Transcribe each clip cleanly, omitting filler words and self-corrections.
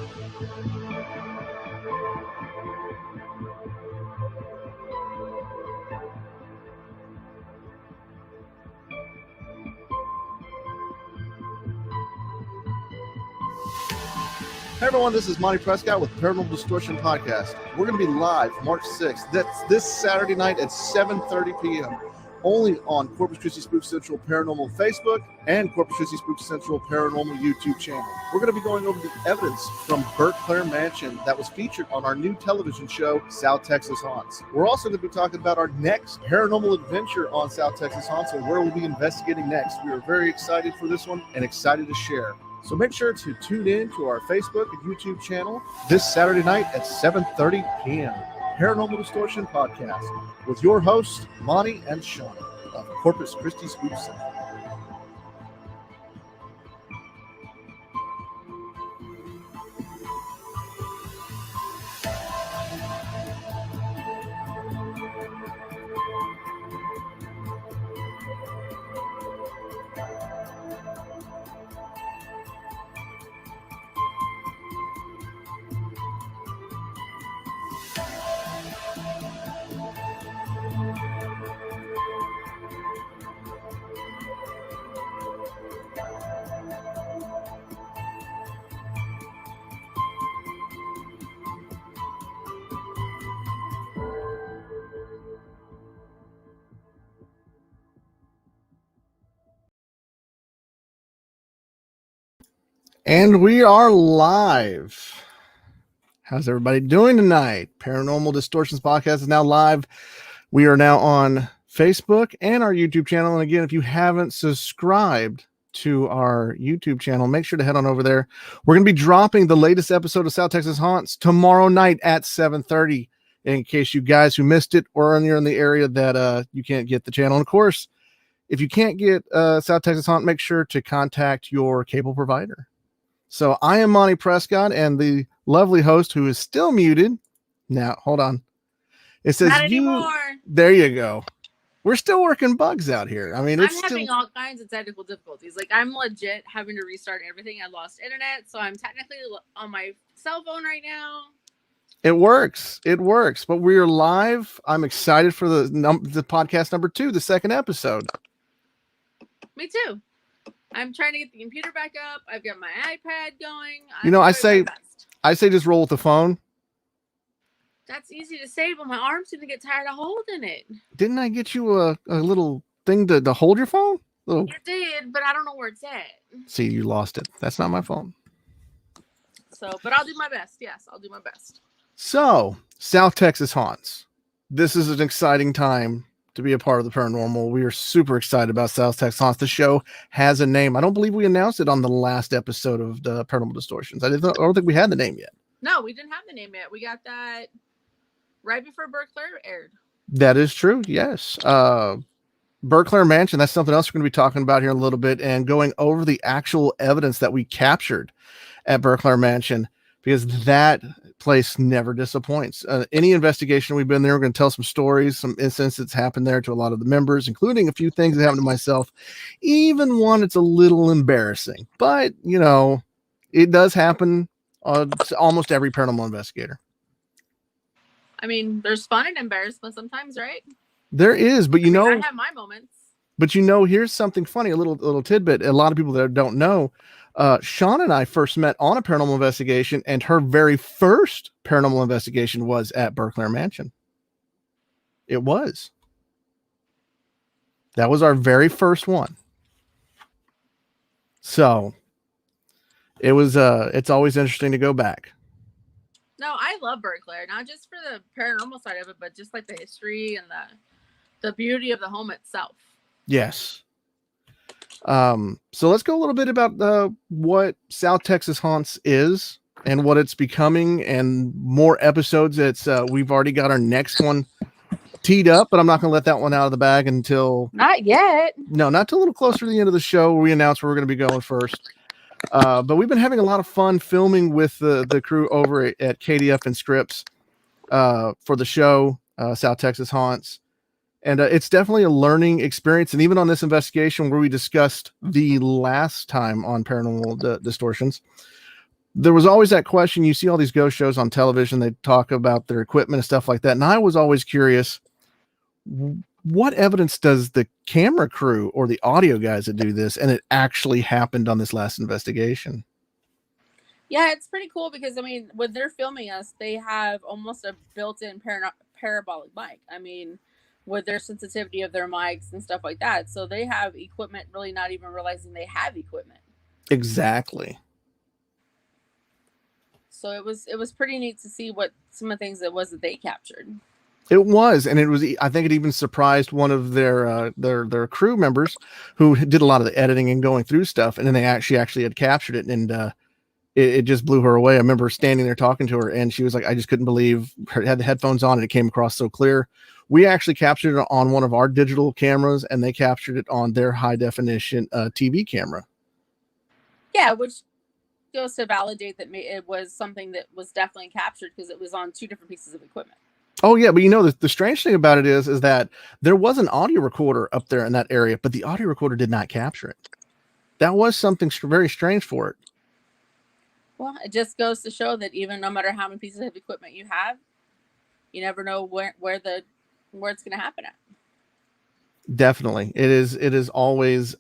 Hey everyone, this is Monty Prescott with Paranormal Distortion Podcast. We're going to be live March 6th. That's this Saturday night at 7:30 p.m. only on Corpus Christi Spook Central Paranormal Facebook and Corpus Christi Spook Central Paranormal YouTube channel. We're going to be going over the evidence from Berkler Mansion that was featured on our new television show, South Texas Haunts. We're also going to be talking about our next paranormal adventure on South Texas Haunts and where we'll be investigating next. We are very excited for this one and excited to share. So make sure to tune in to our Facebook and YouTube channel this Saturday night at 7:30 p.m. Paranormal Distortion Podcast with your hosts, Monty and Sean of Corpus Christi Spook Center. And we are live. How's everybody doing tonight? Paranormal Distortions Podcast is now live. We are now on Facebook and our YouTube channel. And again, if you haven't subscribed to our YouTube channel, make sure to head on over there. We're going to be dropping the latest episode of South Texas Haunts tomorrow night at 7:30. In case you guys who missed it or you're in the area that you can't get the channel. And of course, if you can't get South Texas Haunt, make sure to contact your cable provider. So I am Monty Prescott and the lovely host who is still muted. Now, hold on. It says not anymore. There you go. We're still working bugs out here. I mean, I'm having all kinds of technical difficulties. Like I'm legit having to restart everything. I lost internet, so I'm technically on my cell phone right now. It works. It works. But we're live. I'm excited for the podcast number 2, the second episode. Me too. I'm trying to get the computer back up. I've got my iPad going. I say just roll with the phone. That's easy to say, but my arm's going to get tired of holding it. Didn't I get you a little thing to hold your phone? You did, but I don't know where it's at. See, you lost it. That's not my phone. So, but I'll do my best. Yes, I'll do my best. So, South Texas Haunts. This is an exciting time to be a part of the paranormal. We are super excited about South Texas Haunts. The show has a name. I don't believe we announced it on the last episode of the Paranormal Distortions. I don't think we had the name yet. No, we didn't have the name yet. We got that right before Berkler aired. That is true. Yes. Berkler Mansion. That's something else we're going to be talking about here in a little bit and going over the actual evidence that we captured at Berkler Mansion, because that place never disappoints. Any investigation we've been there, we're going to tell some stories, some incidents that's happened there to a lot of the members, including a few things that happened to myself, even one that's a little embarrassing. But, it does happen to almost every paranormal investigator. I mean, there's fun and embarrassment sometimes, right? There is, but I have my moments. But here's something funny, a little tidbit. A lot of people that don't know, Sean and I first met on a paranormal investigation, and her very first paranormal investigation was at Berkler Mansion. It was. That was our very first one. So it was, it's always interesting to go back. No, I love Berkler, not just for the paranormal side of it, but just like the history and the beauty of the home itself. Yes. So let's go a little bit about what South Texas Haunts is and what it's becoming, and more episodes. It's we've already got our next one teed up, but I'm not going to let that one out of the bag until not yet. No, not till a little closer to the end of the show where we announce where we're going to be going first. But we've been having a lot of fun filming with the crew over at KDF and Scripts for the show, South Texas Haunts. And it's definitely a learning experience. And even on this investigation where we discussed the last time on Paranormal Distortions, there was always that question. You see all these ghost shows on television, they talk about their equipment and stuff like that. And I was always curious, what evidence does the camera crew or the audio guys that do this, and it actually happened on this last investigation? Yeah, it's pretty cool because, I mean, when they're filming us, they have almost a built-in parabolic mic. I mean, with their sensitivity of their mics and stuff like that. So they have equipment, really not even realizing they have equipment. Exactly. So it was pretty neat to see what some of the things it was that they captured. It was, and it was. I think it even surprised one of their crew members who did a lot of the editing and going through stuff, and then they actually had captured it, and it just blew her away. I remember standing there talking to her, and she was like, "I just couldn't believe her had the headphones on, and it came across so clear." We actually captured it on one of our digital cameras, and they captured it on their high definition TV camera. Yeah, which goes to validate that it was something that was definitely captured because it was on two different pieces of equipment. Oh yeah, but the strange thing about it is that there was an audio recorder up there in that area, but the audio recorder did not capture it. That was something very strange for it. Well, it just goes to show that even no matter how many pieces of equipment you have, you never know where it's going to happen at. Definitely, it is always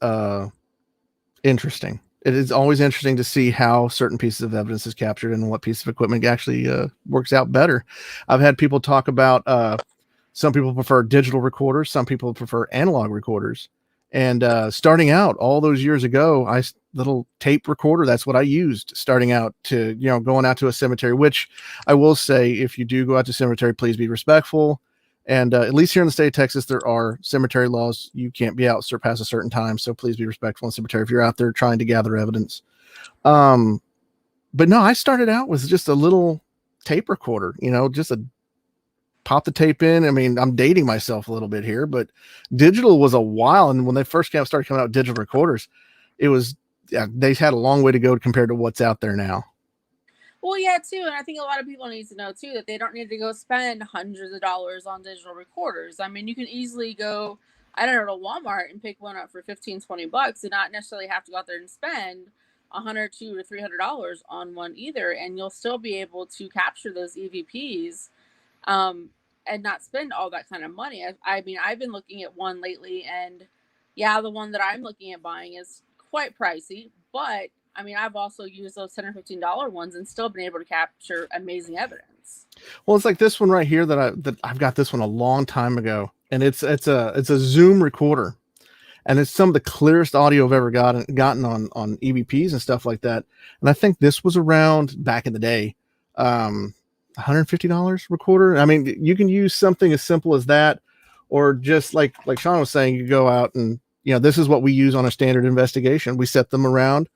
interesting. It is always interesting to see how certain pieces of evidence is captured and what piece of equipment actually works out better. I've had people talk about some people prefer digital recorders, some people prefer analog recorders. And starting out all those years ago, little tape recorder, that's what I used starting out to, going out to a cemetery, which I will say, if you do go out to cemetery, please be respectful. And at least here in the state of Texas, there are cemetery laws. You can't be out past a certain time. So please be respectful in cemetery if you're out there trying to gather evidence. But no, I started out with just a little tape recorder, just pop the tape in. I mean, I'm dating myself a little bit here, but digital was a while. And when they first started coming out with digital recorders, they had a long way to go compared to what's out there now. Well, yeah, too. And I think a lot of people need to know, too, that they don't need to go spend hundreds of dollars on digital recorders. I mean, you can easily go, I don't know, to Walmart and pick one up for $15-$20 and not necessarily have to go out there and spend $100, $200, or $300 on one either. And you'll still be able to capture those EVPs and not spend all that kind of money. I mean, I've been looking at one lately, and yeah, the one that I'm looking at buying is quite pricey, but I mean, I've also used those $10 or $15 ones and still been able to capture amazing evidence. Well, it's like this one right here that I've got this one a long time ago, and it's a Zoom recorder, and it's some of the clearest audio I've ever gotten on EVPs and stuff like that. And I think this was around back in the day, $150 recorder. I mean, you can use something as simple as that, or just like Sean was saying, you go out and this is what we use on a standard investigation. We set them around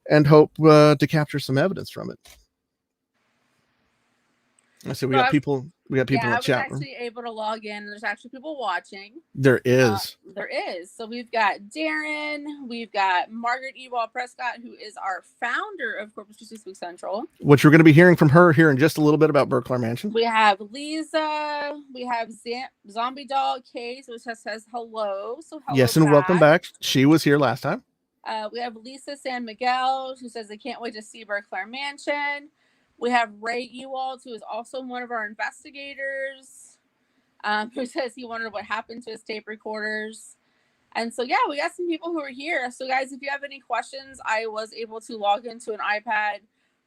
and hope to capture some evidence from it. So we got people in the chat room. I was actually able to log in. There's actually people watching. There is. So we've got Darren, we've got Margaret Ewald Prescott, who is our founder of Corpus Christi Spook Central, which we're going to be hearing from her here in just a little bit about Berkler Mansion. We have Lisa, we have Zombie Dog Case, which says hello. So hello. Yes, and back. Welcome back. She was here last time. We have Lisa San Miguel, who says they can't wait to see Berkler Mansion. We have Ray Ewald, who is also one of our investigators, who says he wondered what happened to his tape recorders. And so, yeah, we got some people who are here. So, guys, if you have any questions, I was able to log into an iPad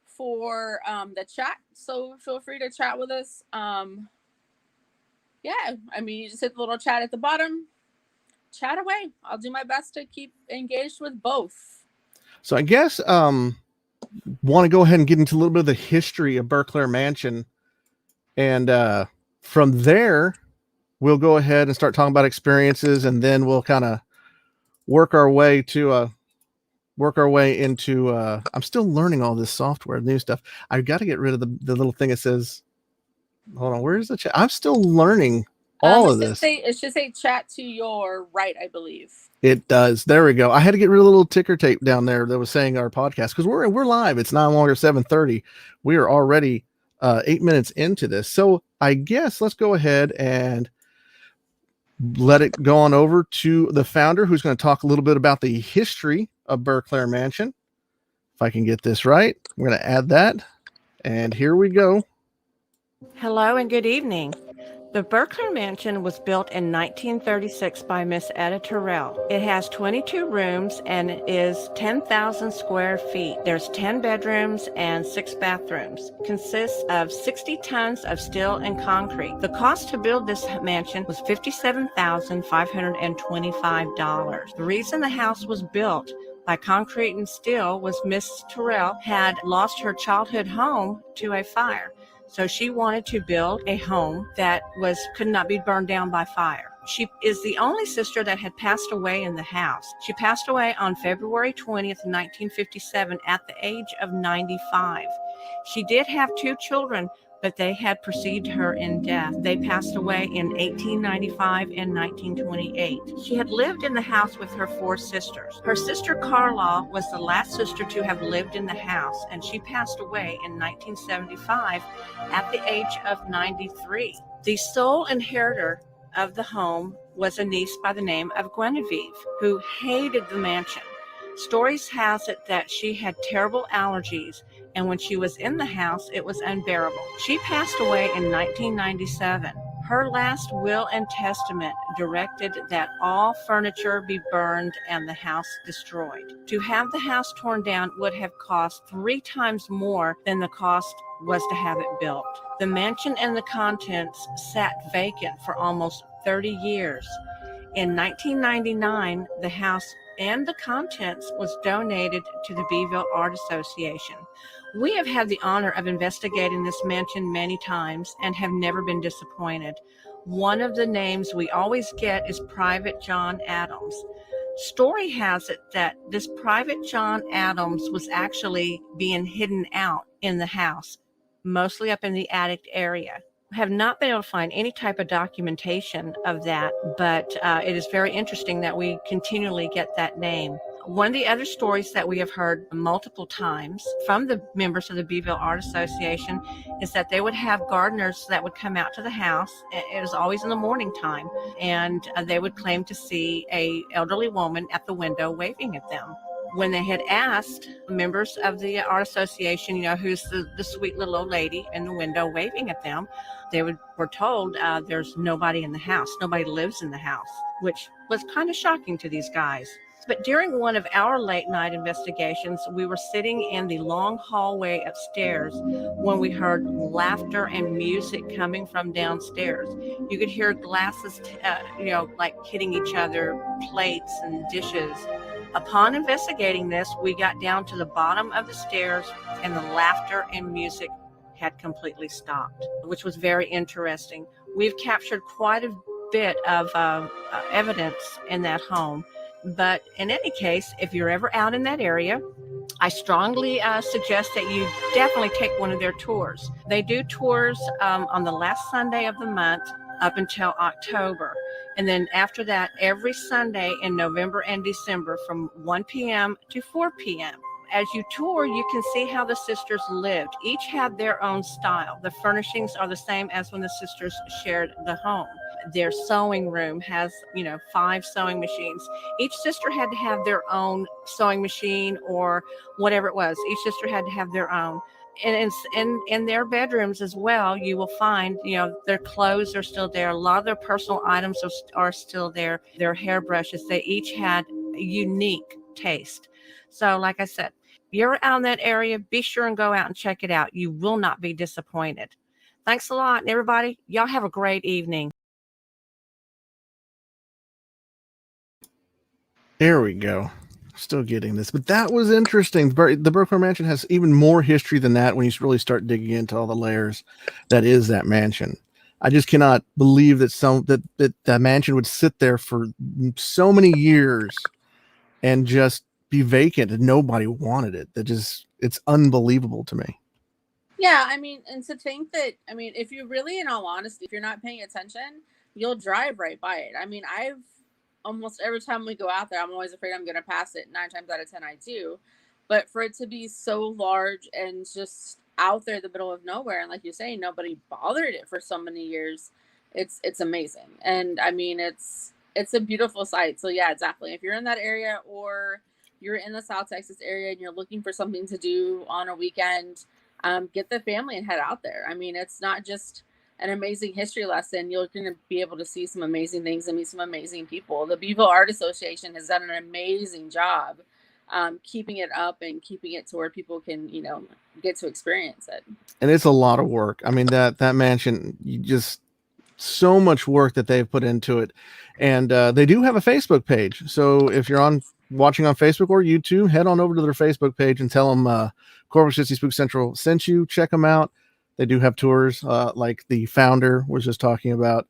for the chat. So feel free to chat with us. Yeah, I mean, you just hit the little chat at the bottom. Chat away. I'll do my best to keep engaged with both. So I guess want to go ahead and get into a little bit of the history of Berkler Mansion, and from there we'll go ahead and start talking about experiences, and then we'll kind of work our way into I'm still learning all this software, new stuff. I've got to get rid of the little thing that says, hold on, where's the chat? I'm still learning all of this. It should say chat to your right, I believe. It does. There we go. I had to get rid of a little ticker tape down there that was saying our podcast, because we're live. It's no longer 7:30. We are already 8 minutes into this. So I guess let's go ahead and let it go on over to the founder, who's going to talk a little bit about the history of Berkler Mansion. If I can get this right, I'm going to add that. And here we go. Hello and good evening. The Berkler Mansion was built in 1936 by Miss Etta Terrell. It has 22 rooms and is 10,000 square feet. There's 10 bedrooms and 6 bathrooms. Consists of 60 tons of steel and concrete. The cost to build this mansion was $57,525. The reason the house was built by concrete and steel was Miss Terrell had lost her childhood home to a fire. So she wanted to build a home that could not be burned down by fire. She is the only sister that had passed away in the house. She passed away on February 20th, 1957 at the age of 95. She did have 2 children, but they had preceded her in death. They passed away in 1895 and 1928. She had lived in the house with her 4 sisters. Her sister Carla was the last sister to have lived in the house, and she passed away in 1975 at the age of 93. The sole inheritor of the home was a niece by the name of Guinevere, who hated the mansion. Stories has it that she had terrible allergies, and when she was in the house, it was unbearable. She passed away in 1997. Her last will and testament directed that all furniture be burned and the house destroyed. To have the house torn down would have cost 3 times more than the cost was to have it built. The mansion and the contents sat vacant for almost 30 years. In 1999, the house and the contents was donated to the Beeville Art Association. We have had the honor of investigating this mansion many times and have never been disappointed. One of the names we always get is Private John Adams. Story has it that this Private John Adams was actually being hidden out in the house, mostly up in the attic area. Have not been able to find any type of documentation of that, but it is very interesting that we continually get that name. One of the other stories that we have heard multiple times from the members of the Beeville Art Association is that they would have gardeners that would come out to the house. It was always in the morning time, and they would claim to see a elderly woman at the window waving at them. When they had asked members of the art association, who's the sweet little old lady in the window waving at them, they were told there's nobody in the house. Nobody lives in the house, which was kind of shocking to these guys. But during one of our late night investigations, we were sitting in the long hallway upstairs when we heard laughter and music coming from downstairs. You could hear glasses, like hitting each other, plates and dishes. Upon investigating this, we got down to the bottom of the stairs and the laughter and music had completely stopped, which was very interesting. We've captured quite a bit of evidence in that home. But in any case, if you're ever out in that area, I strongly suggest that you definitely take one of their tours. They do tours on the last Sunday of the month up until October. And then after that, every Sunday in November and December from 1 p.m. to 4 p.m. As you tour, you can see how the sisters lived. Each had their own style. The furnishings are the same as when the sisters shared the home. Their sewing room has, 5 sewing machines. Each sister had to have their own sewing machine or whatever it was. Each sister had to have their own. And in their bedrooms as well, you will find, their clothes are still there. A lot of their personal items are still there. Their hairbrushes, they each had a unique taste. So like I said, if you're out in that area, be sure and go out and check it out. You will not be disappointed. Thanks a lot. And everybody, y'all have a great evening. There we go. Still getting this, but that was interesting. The Berkler Mansion has even more history than that when you really start digging into all the layers that is that mansion. I just cannot believe that that mansion would sit there for so many years and just be vacant and nobody wanted it. It's unbelievable to me. Yeah, and to think that, if you really, in all honesty, if you're not paying attention, you'll drive right by it. I've almost every time we go out there, I'm always afraid I'm going to pass it. 9 times out of 10, I do. But for it to be so large and just out there in the middle of nowhere, and like you say, nobody bothered it for so many years, it's amazing. And it's a beautiful sight. So yeah, definitely, if you're in that area or you're in the South Texas area and you're looking for something to do on a weekend, get the family and head out there. I mean, it's not just an amazing history lesson. You're going to be able to see some amazing things and meet some amazing people. The Beeville Art Association has done an amazing job keeping it up and keeping it to where people can, you know, get to experience it. And it's a lot of work. I mean, that mansion, you just, so much work that they've put into it. And they do have a Facebook page. So if you're watching on Facebook or YouTube, head on over to their Facebook page and tell them Corpus Christi Spook Central sent you. Check them out. They do have tours like the founder was just talking about.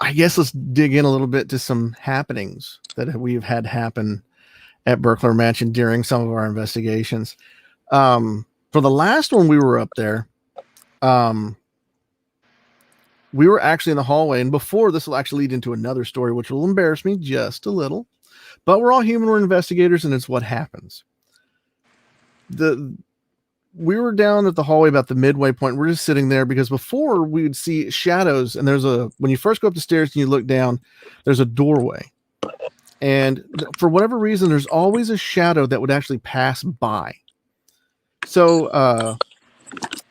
I guess let's dig in a little bit to some happenings that we've had happen at Berkler Mansion during some of our investigations. For the last one we were up there, we were actually in the hallway, and before this will actually lead into another story, which will embarrass me just a little, but we're all human, we're investigators, and it's what happens. We were down at the hallway about the midway point. We're just sitting there because before we would see shadows, and when you first go up the stairs and you look down, there's a doorway. And for whatever reason, there's always a shadow that would actually pass by. So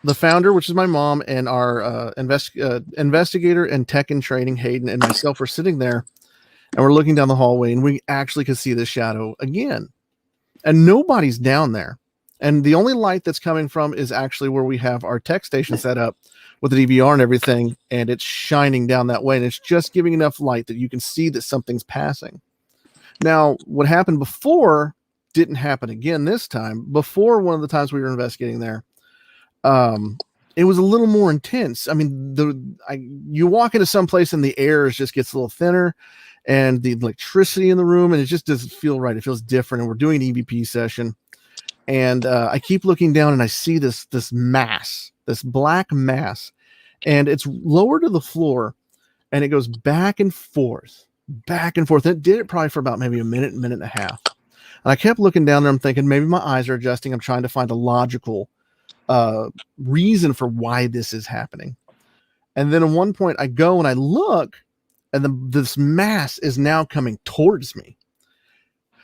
the founder, which is my mom, and our investigator and tech in training, Hayden, and myself were sitting there, and we're looking down the hallway, and we actually could see the shadow again. And nobody's down there. And the only light that's coming from is actually where we have our tech station set up with the DVR and everything, and it's shining down that way, and it's just giving enough light that you can see that something's passing. Now, what happened before didn't happen again this time. Before, one of the times we were investigating there, it was a little more intense. I mean, you walk into some place and the air just gets a little thinner, and the electricity in the room, and it just doesn't feel right. It feels different. And we're doing an EVP session, and I keep looking down, and I see this mass, this black mass, and it's lower to the floor, and it goes back and forth, back and forth. It did it probably for about maybe a minute and a half. And I kept looking down there. I'm thinking maybe my eyes are adjusting. I'm trying to find a logical reason for why this is happening. And then at one point I go and I look, and this mass is now coming towards me.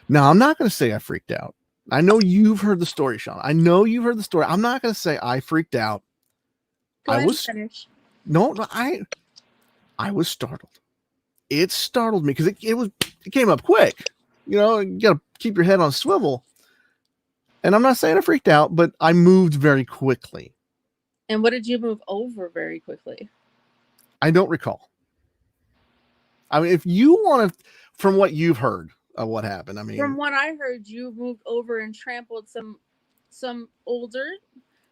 Now, I'm not going to say I freaked out. I know you've heard the story, Sean. I know you've heard the story. I'm not going to say I freaked out. Go ahead and finish. No, I was startled. It startled me because it came up quick. You know, you got to keep your head on a swivel. And I'm not saying I freaked out, but I moved very quickly. And what did you move over very quickly? I don't recall. I mean, if you want to, from what you've heard of what happened, I mean, from what I heard, you moved over and trampled some older,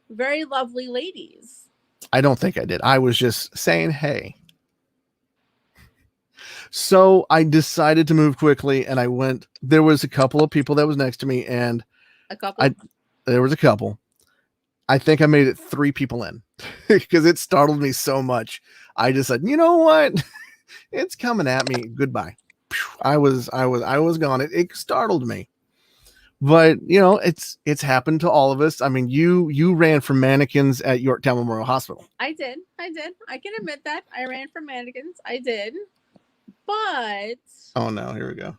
very lovely ladies. I don't think I did. I was just saying, hey. So I decided to move quickly, and I went. There was a couple of people that was next to me, and there was a couple. I think I made it 3 people in because it startled me so much. I just said, you know what? It's coming at me. Goodbye. I was gone. It startled me, but you know, it's happened to all of us. I mean, you ran from mannequins at Yorktown Memorial Hospital. I did. I can admit that I ran from mannequins. I did, but oh no, here we go.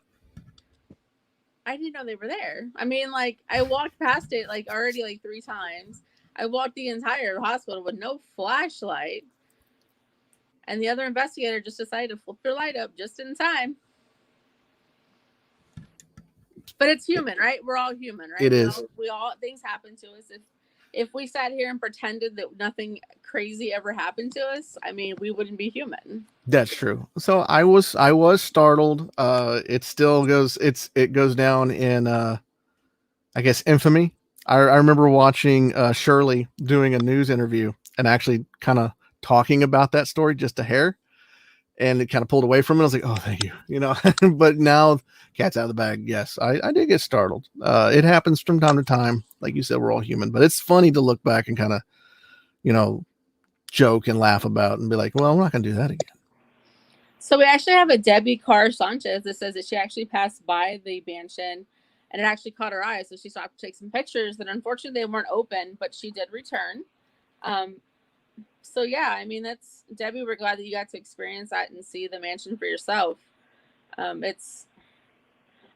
I didn't know they were there. I mean, like, I walked past it already 3 times. I walked the entire hospital with no flashlight, and the other investigator just decided to flip their light up just in time. But it's human, right? We're all human, right? It is. We all things happen to us. If we sat here and pretended that nothing crazy ever happened to us, I mean, we wouldn't be human. That's true. So I was startled. It still goes. It goes down in I guess infamy. I remember watching Shirley doing a news interview and actually kind of talking about that story just a hair, and it kind of pulled away from it. I was like, oh, thank you. You know, but now cat's out of the bag. Yes, I did get startled. It happens from time to time. Like you said, we're all human, but it's funny to look back and kind of, you know, joke and laugh about and be like, well, I'm not going to do that again. So we actually have a Debbie Carr Sanchez that says that she actually passed by the mansion and it actually caught her eye. So she stopped to take some pictures that unfortunately they weren't open, but she did return. So yeah, I mean, that's Debbie. We're glad that you got to experience that and see the mansion for yourself.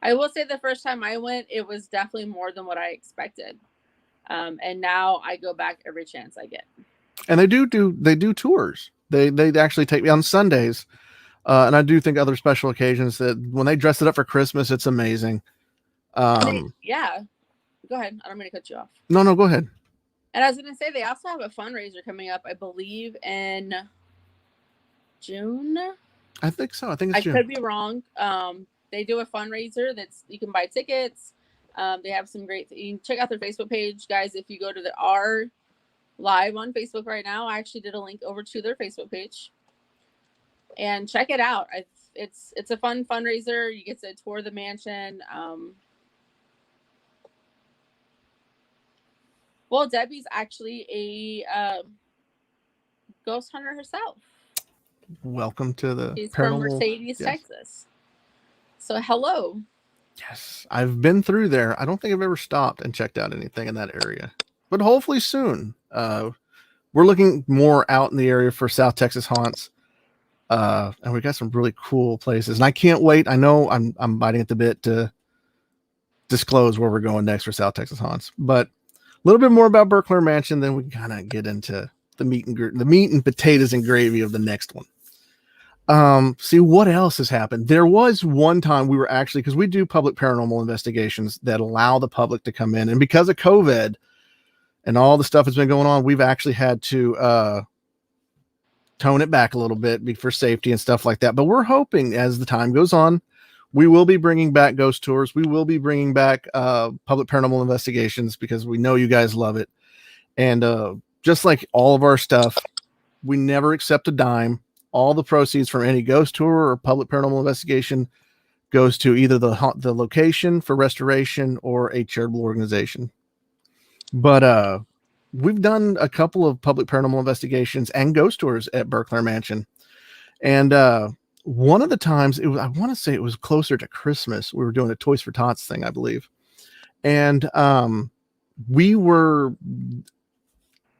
I will say the first time I went, it was definitely more than what I expected. And now I go back every chance I get. And they do tours. They actually take me on Sundays. And I do think other special occasions that when they dress it up for Christmas, it's amazing. Yeah. Go ahead. I don't mean to cut you off. No, go ahead. And I was going to say, they also have a fundraiser coming up, I believe, in June. I think so. I think it's June. I could be wrong. They do a fundraiser you can buy tickets. They have some great, you can check out their Facebook page, guys. If you go to the R live on Facebook right now, I actually did a link over to their Facebook page and check it out. It's a fun fundraiser. You get to tour the mansion. Well, Debbie's actually a ghost hunter herself. Welcome to the She's paranormal. From Mercedes, yes. Texas. So hello. Yes, I've been through there. I don't think I've ever stopped and checked out anything in that area, but hopefully soon. We're looking more out in the area for South Texas haunts, and we got some really cool places. And I can't wait. I know I'm biting at the bit to disclose where we're going next for South Texas haunts, but a little bit more about Berkler Mansion, then we can kind of get into the meat and potatoes and gravy of the next one. See what else has happened. There was one time we were actually, because we do public paranormal investigations that allow the public to come in, and because of COVID and all the stuff that's been going on, we've actually had to tone it back a little bit for safety and stuff like that. But we're hoping as the time goes on, we will be bringing back ghost tours. We will be bringing back public paranormal investigations because we know you guys love it. And just like all of our stuff, we never accept a dime. All the proceeds from any ghost tour or public paranormal investigation goes to either the location for restoration or a charitable organization. But we've done a couple of public paranormal investigations and ghost tours at Berkler Mansion. And one of the times, I want to say it was closer to Christmas. We were doing a Toys for Tots thing, I believe. And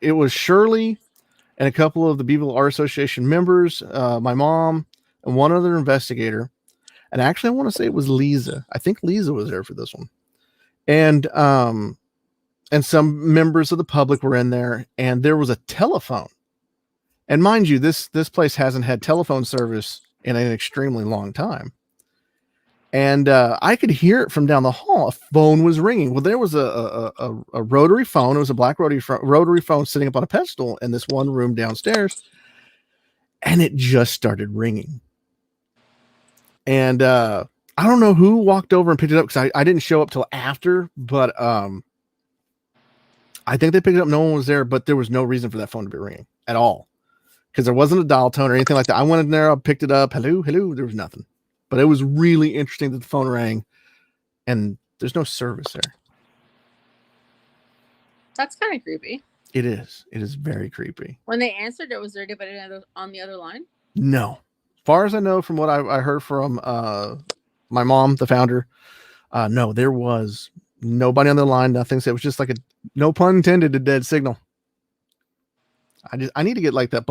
it was Shirley and a couple of the Beeville Art Association members, my mom, and one other investigator. And actually, I want to say it was Lisa. I think Lisa was there for this one. And some members of the public were in there, and there was a telephone. And mind you, this place hasn't had telephone service in an extremely long time. And I could hear it from down the hall. A phone was ringing. Well, there was a rotary phone. It was a black rotary phone sitting up on a pedestal in this one room downstairs. And it just started ringing. And I don't know who walked over and picked it up because I didn't show up till after. But I think they picked it up. No one was there, but there was no reason for that phone to be ringing at all. Because there wasn't a dial tone or anything like that. I went in there, I picked it up. Hello. There was nothing. But it was really interesting that the phone rang and there's no service there. That's kind of creepy. It is. It is very creepy. When they answered, was there anybody on the other line? No. As far as I know from what I heard from my mom, the founder, no, there was nobody on the line. Nothing. So it was just like no pun intended, a dead signal. I need to get like that.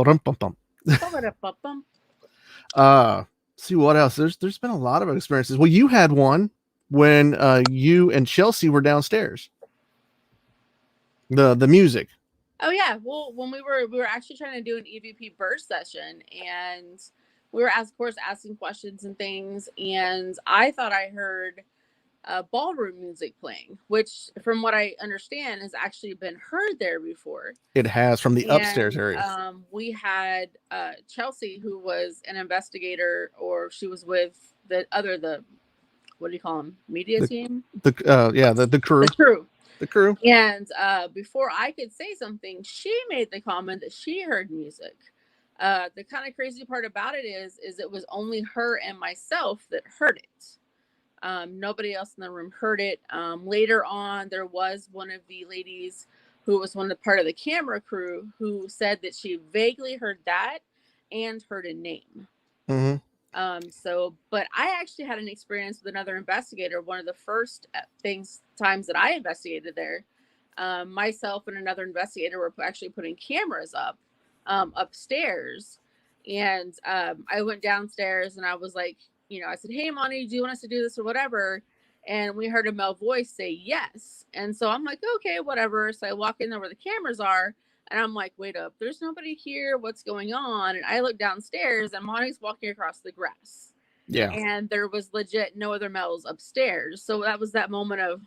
See what else? There's been a lot of experiences. Well, you had one when you and Chelsea were downstairs. The music. Oh yeah. Well, when we were actually trying to do an EVP burst session, and we were of course asking questions and things, and I thought I heard ballroom music playing, which from what I understand has actually been heard there before. It has, from the upstairs area. We had Chelsea, who was an investigator, or she was with the what do you call them? Media team? The crew. The crew. And before I could say something, she made the comment that she heard music. The kind of crazy part about it is it was only her and myself that heard it. Nobody else in the room heard it. Later on, there was one of the ladies who was part of the camera crew who said that she vaguely heard that and heard a name. Mm-hmm. But I actually had an experience with another investigator. One of the first times that I investigated there, myself and another investigator were actually putting cameras up upstairs. And I went downstairs and I was like, I said, "Hey, Monty, do you want us to do this or whatever?" and we heard a male voice say yes. And so I'm like, okay, whatever. So I walk in there where the cameras are, and I'm like, wait up, there's nobody here. What's going on? And I look downstairs, and Monty's walking across the grass. Yeah. And there was legit no other males upstairs. So that was that moment of,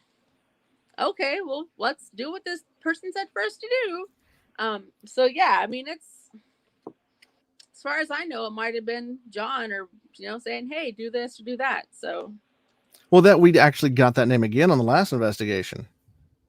okay, well, let's do what this person said for us to do. So yeah, I mean, it's, as far as I know, it might have been John, or, you know, saying, hey, do this or do that. So. Well, that we actually got that name again on the last investigation.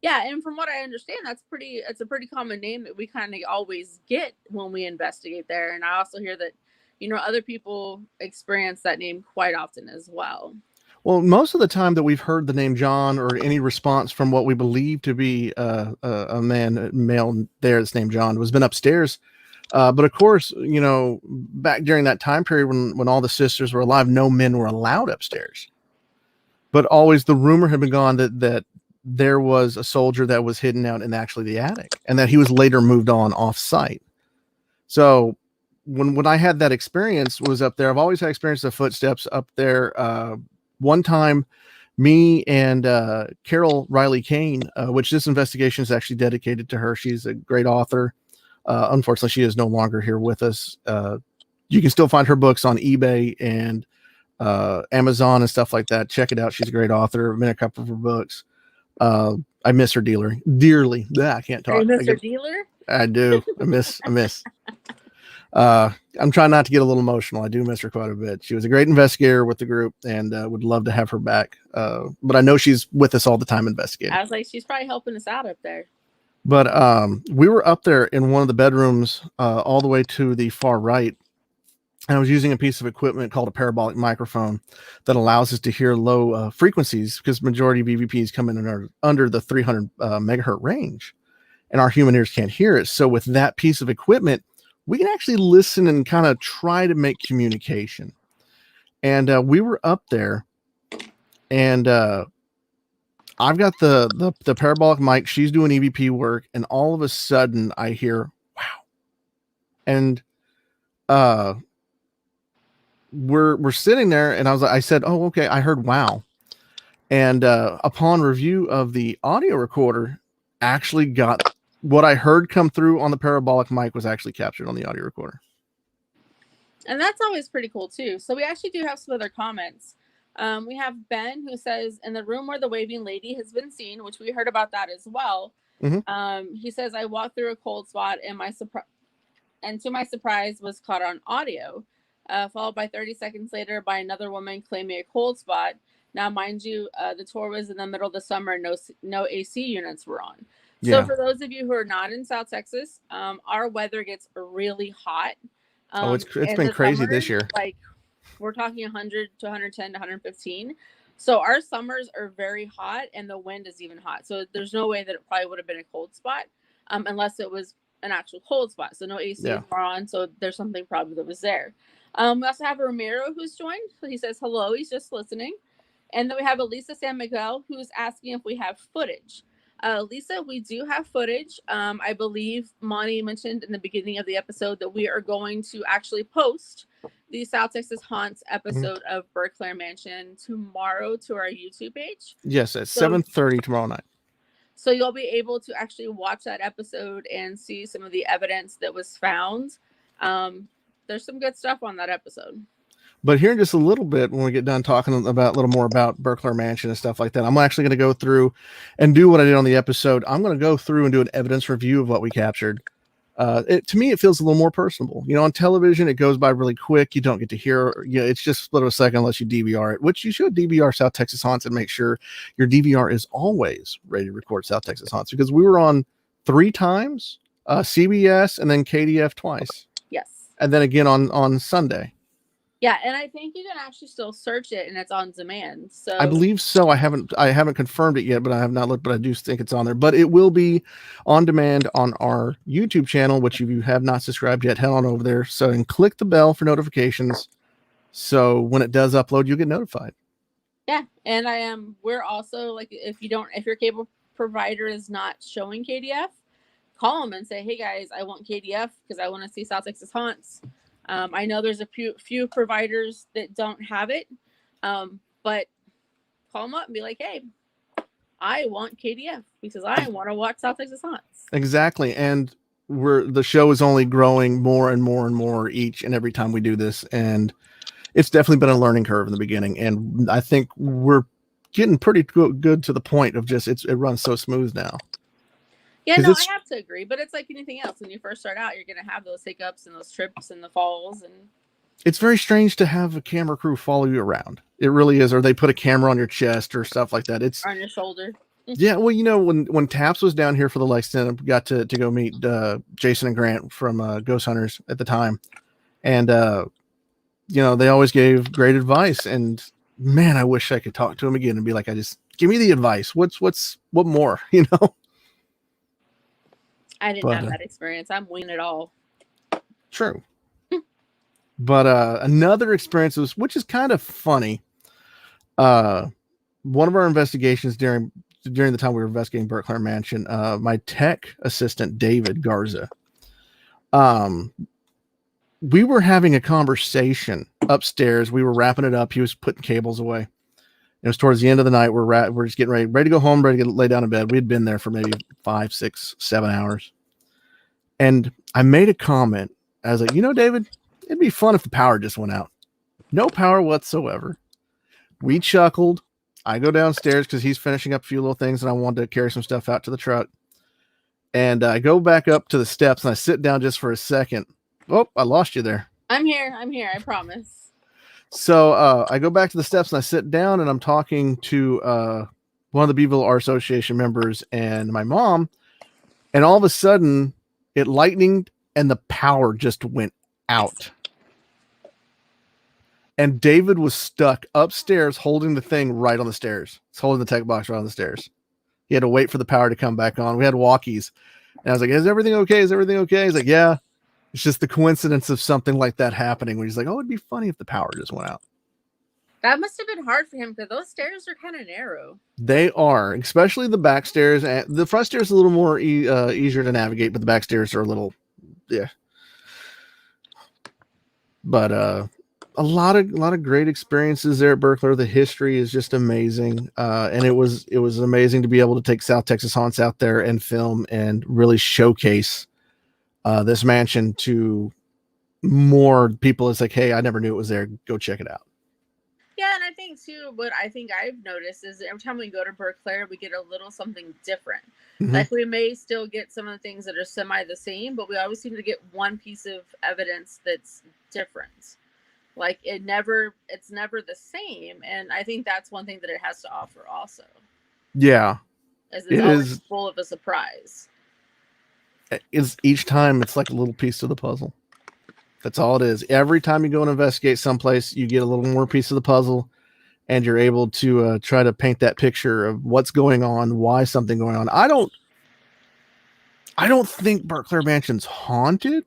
Yeah, and from what I understand, it's a pretty common name that we kind of always get when we investigate there. And I also hear that, you know, other people experience that name quite often as well. Well, most of the time that we've heard the name John, or any response from what we believe to be a male there that's named John, was been upstairs. But of course, you know, back during that time period when all the sisters were alive, no men were allowed upstairs. But always the rumor had been gone that there was a soldier that was hidden out in actually the attic, and that he was later moved on off site. So when I had that experience was up there, I've always had experience of footsteps up there. One time, me and Carol Riley Kane, which this investigation is actually dedicated to her. She's a great author. Unfortunately, she is no longer here with us. You can still find her books on eBay and Amazon and stuff like that. Check it out. She's a great author. I've read a couple of her books. I miss her dearly. I can't talk. You miss her dealer? I do. I miss. I'm trying not to get a little emotional. I do miss her quite a bit. She was a great investigator with the group, and would love to have her back. But I know she's with us all the time investigating. I was like, she's probably helping us out up there. But we were up there in one of the bedrooms, all the way to the far right. And I was using a piece of equipment called a parabolic microphone that allows us to hear low frequencies, because majority of EVPs come in under the 300 megahertz range, and our human ears can't hear it. So with that piece of equipment, we can actually listen and kind of try to make communication. And we were up there, and I've got the parabolic mic. She's doing EVP work, and all of a sudden I hear wow, and we're sitting there, and I said, oh, okay, I heard wow. And upon review of the audio recorder, actually got what I heard come through on the parabolic mic was actually captured on the audio recorder. And that's always pretty cool too. So we actually do have some other comments. We have Ben, who says, in the room where the waving lady has been seen, which we heard about that as well. Mm-hmm. He says, I walked through a cold spot, and to my surprise was caught on audio, followed by 30 seconds later by another woman claiming a cold spot. Now, mind you, the tour was in the middle of the summer, and no AC units were on. So for those of you who are not in South Texas, our weather gets really hot. It's been crazy summer, this year. Like, we're talking 100 to 110 to 115. So our summers are very hot, and the wind is even hot. So there's no way that it probably would have been a cold spot, unless it was an actual cold spot. So no AC were on. So there's something probably that was there. We also have Ramiro, who's joined. So he says hello. He's just listening. And then we have Elisa San Miguel, who's asking if we have footage. Lisa, we do have footage. I believe Monty mentioned in the beginning of the episode that we are going to actually post the South Texas Haunts episode of Berkler Mansion tomorrow to our YouTube page. Yes, at 7:30 tomorrow night. So you'll be able to actually watch that episode and see some of the evidence that was found. There's some good stuff on that episode. But here in just a little bit, when we get done talking about a little more about Berkler Mansion and stuff like that, I'm actually going to go through and do what I did on the episode. I'm going to go through and do an evidence review of what we captured. To me, it feels a little more personable. You know, on television, it goes by really quick. You don't get to hear, it's just a split of a second unless you DVR it, which you should DVR South Texas Haunts and make sure your DVR is always ready to record South Texas Haunts, because we were on 3 times, CBS and then KDF twice. Yes. And then again on Sunday. Yeah, and I think you can actually still search it, and it's on demand. So I believe so. I haven't confirmed it yet, but I have not looked. But I do think it's on there. But it will be on demand on our YouTube channel, which if you have not subscribed yet, head on over there. So and click the bell for notifications. So when it does upload, you'll get notified. Yeah, and we're also like, if your cable provider is not showing KDF, call them and say, hey guys, I want KDF because I want to see South Texas Haunts. I know there's a few providers that don't have it, but call them up and be like, hey, I want KDF because I want to watch South Texas Haunts. Exactly. And the show is only growing more and more and more each and every time we do this. And it's definitely been a learning curve in the beginning. And I think we're getting pretty good to the point of just, it runs so smooth now. Yeah, no, I have to agree. But it's like anything else. When you first start out, you're going to have those hiccups and those trips and the falls. And it's very strange to have a camera crew follow you around. It really is. Or they put a camera on your chest or stuff like that. It's on your shoulder. Yeah, well, when Taps was down here for the Lexington, I got to go meet Jason and Grant from Ghost Hunters at the time, and they always gave great advice. And man, I wish I could talk to him again and be like, just give me the advice. What more? I didn't have that experience. I'm winging it all. True. But another experience which is kind of funny. One of our investigations during the time we were investigating Berkler Mansion, my tech assistant, David Garza, we were having a conversation upstairs. We were wrapping it up. He was putting cables away. It was towards the end of the night. We're just getting ready to go home, ready to lay down in bed. We'd been there for maybe 5, 6, 7 hours. And I made a comment. I was like, David, it'd be fun if the power just went out. No power whatsoever. We chuckled. I go downstairs because he's finishing up a few little things and I wanted to carry some stuff out to the truck. And I go back up to the steps and I sit down just for a second. Oh, I lost you there. I'm here. I promise. So I go back to the steps and I sit down and I'm talking to one of the Beeville Art Association members and my mom. And all of a sudden it lightninged and the power just went out. And David was stuck upstairs holding the thing right on the stairs. He's holding the tech box right on the stairs. He had to wait for the power to come back on. We had walkies. And I was like, is everything okay? Is everything okay? He's like, yeah. It's just the coincidence of something like that happening where he's like, oh, it'd be funny if the power just went out. That must have been hard for him because those stairs are kind of narrow. They are, especially the back stairs. And the front stairs are a little more easier to navigate, but the back stairs are a little, yeah. But a lot of great experiences there at Berkler. The history is just amazing. And it was amazing to be able to take South Texas Haunts out there and film and really showcase this mansion to more people. It's like, hey, I never knew it was there. Go check it out. Yeah, and I think too, what I think I've noticed is every time we go to Berkler, we get a little something different. Mm-hmm. Like we may still get some of the things that are semi the same, but we always seem to get one piece of evidence that's different. Like it's never the same, and I think that's one thing that it has to offer also. Yeah, as it's always full of a surprise. Each time it's like a little piece of the puzzle. That's all it is. Every time you go and investigate someplace, you get a little more piece of the puzzle, and you're able to try to paint that picture of what's going on, why something going on. I don't think Berkler Mansion's haunted.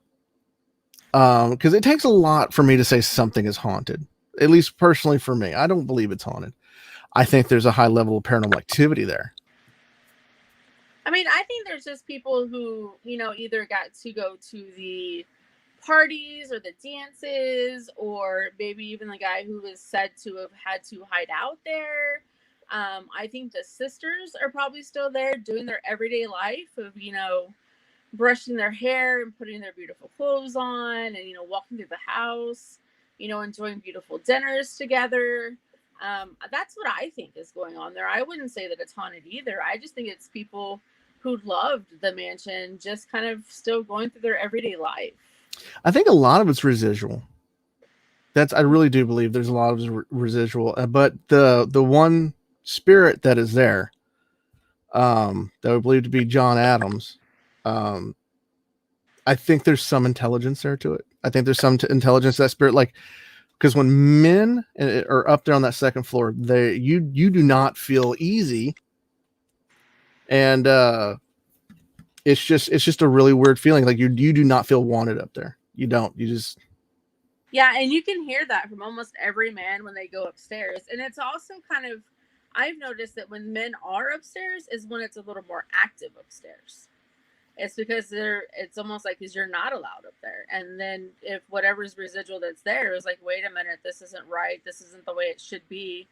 Because it takes a lot for me to say something is haunted, at least personally for me. I don't believe it's haunted. I think there's a high level of paranormal activity there. I mean, I think there's just people who, either got to go to the parties or the dances, or maybe even the guy who was said to have had to hide out there. I think the sisters are probably still there doing their everyday life of, brushing their hair and putting their beautiful clothes on and, walking through the house, enjoying beautiful dinners together. That's what I think is going on there. I wouldn't say that it's haunted either. I just think it's people who loved the mansion just kind of still going through their everyday life. I think a lot of it's residual. I really do believe there's a lot of residual, but the one spirit that is there, that we believe to be John Adams, I think there's some intelligence there to it. I think there's some intelligence to that spirit, like, because when men are up there on that second floor, you do not feel easy, and it's just a really weird feeling. Like you do not feel wanted up there. You don't. You just. Yeah, and you can hear that from almost every man when they go upstairs, and it's also kind of. I've noticed that when men are upstairs is when it's a little more active upstairs. It's because it's almost like you're not allowed up there. And then if whatever's residual that's there is like, wait a minute, this isn't right. This isn't the way it should be.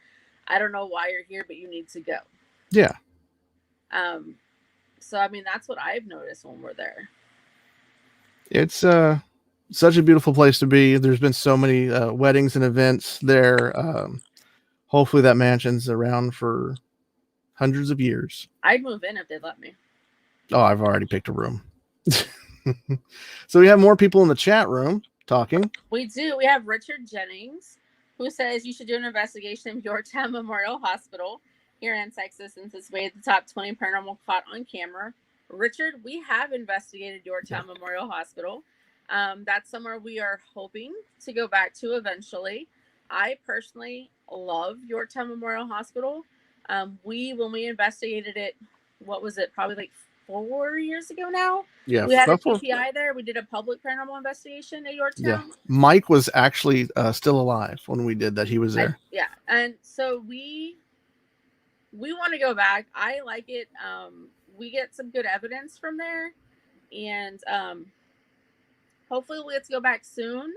I don't know why you're here, but you need to go. Yeah. So I mean, that's what I've noticed when we're there. It's such a beautiful place to be. There's been so many weddings and events there. Hopefully that mansion's around for hundreds of years. I'd move in if they'd let me. Oh, I've already picked a room. So we have more people in the chat room talking. We do. We have Richard Jennings, who says you should do an investigation of Yorktown Memorial Hospital here in Texas, since it's made the top 20 paranormal caught on camera. Richard, we have investigated Yorktown Memorial Hospital. That's somewhere we are hoping to go back to eventually. I personally love Yorktown Memorial Hospital. When we investigated it, what was it? Probably like 4 years ago now. Yeah, we had a PPI there. We did a public paranormal investigation at Yorktown. Yeah, Mike was actually still alive when we did that. He was there. And so we want to go back. I like it. We get some good evidence from there, and hopefully we'll get to go back soon.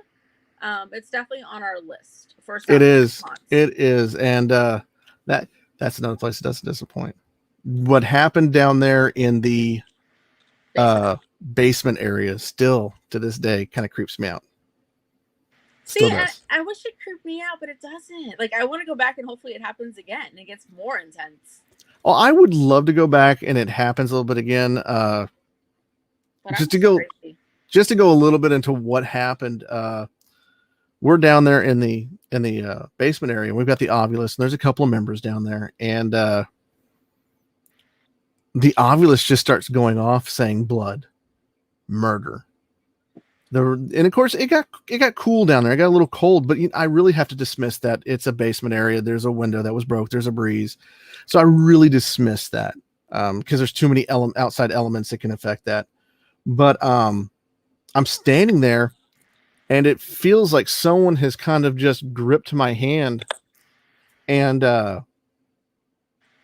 It's definitely on our list for it is. It is, and that's another place that doesn't disappoint. What happened down there in the basement area still to this day kind of creeps me out. See, I wish it creeped me out, but it doesn't. Like, I want to go back and hopefully it happens again and it gets more intense. Well, I would love to go back and it happens a little bit again. Just to go a little bit into what happened. We're down there in the basement area. We've got the Ovulus, and there's a couple of members down there, and the Ovulus just starts going off saying blood, murder. And of course it got cool down there. It got a little cold, but I really have to dismiss that. It's a basement area. There's a window that was broke. There's a breeze. So I really dismiss that because there's too many outside elements that can affect that. But I'm standing there and it feels like someone has kind of just gripped my hand, and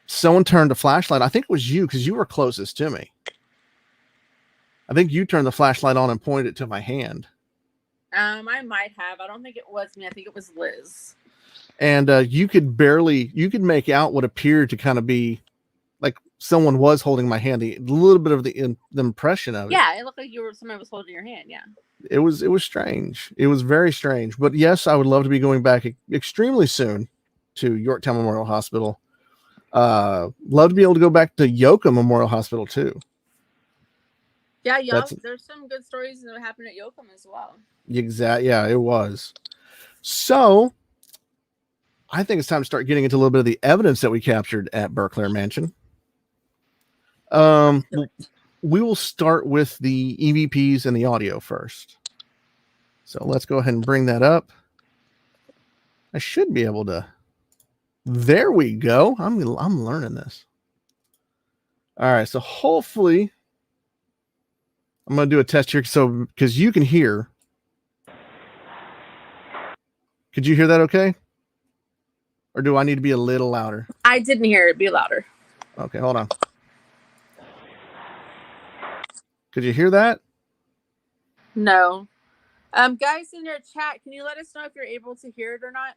someone turned a flashlight. I think it was you, because you were closest to me. I think you turned the flashlight on and pointed it to my hand. I might have. I don't think it was me. I think it was Liz. And you could make out what appeared to kind of be like someone was holding my hand. A little bit of the impression of it. Yeah, it looked like somebody was holding your hand. Yeah. It was strange. It was very strange. But yes, I would love to be going back extremely soon to Yorktown Memorial Hospital. Love to be able to go back to Yoka Memorial Hospital too. Yeah, there's some good stories that happened at Yoakum as well. Exactly. Yeah, it was. So I think it's time to start getting into a little bit of the evidence that we captured at Berkler Mansion. We will start with the EVPs and the audio first. So let's go ahead and bring that up. I should be able to. There we go. I'm learning this. All right. So hopefully I'm going to do a test here. So, because you can hear. Could you hear that okay? Or do I need to be a little louder? I didn't hear it. Be louder. Okay, hold on. Could you hear that? No. Guys in your chat, can you let us know if you're able to hear it or not?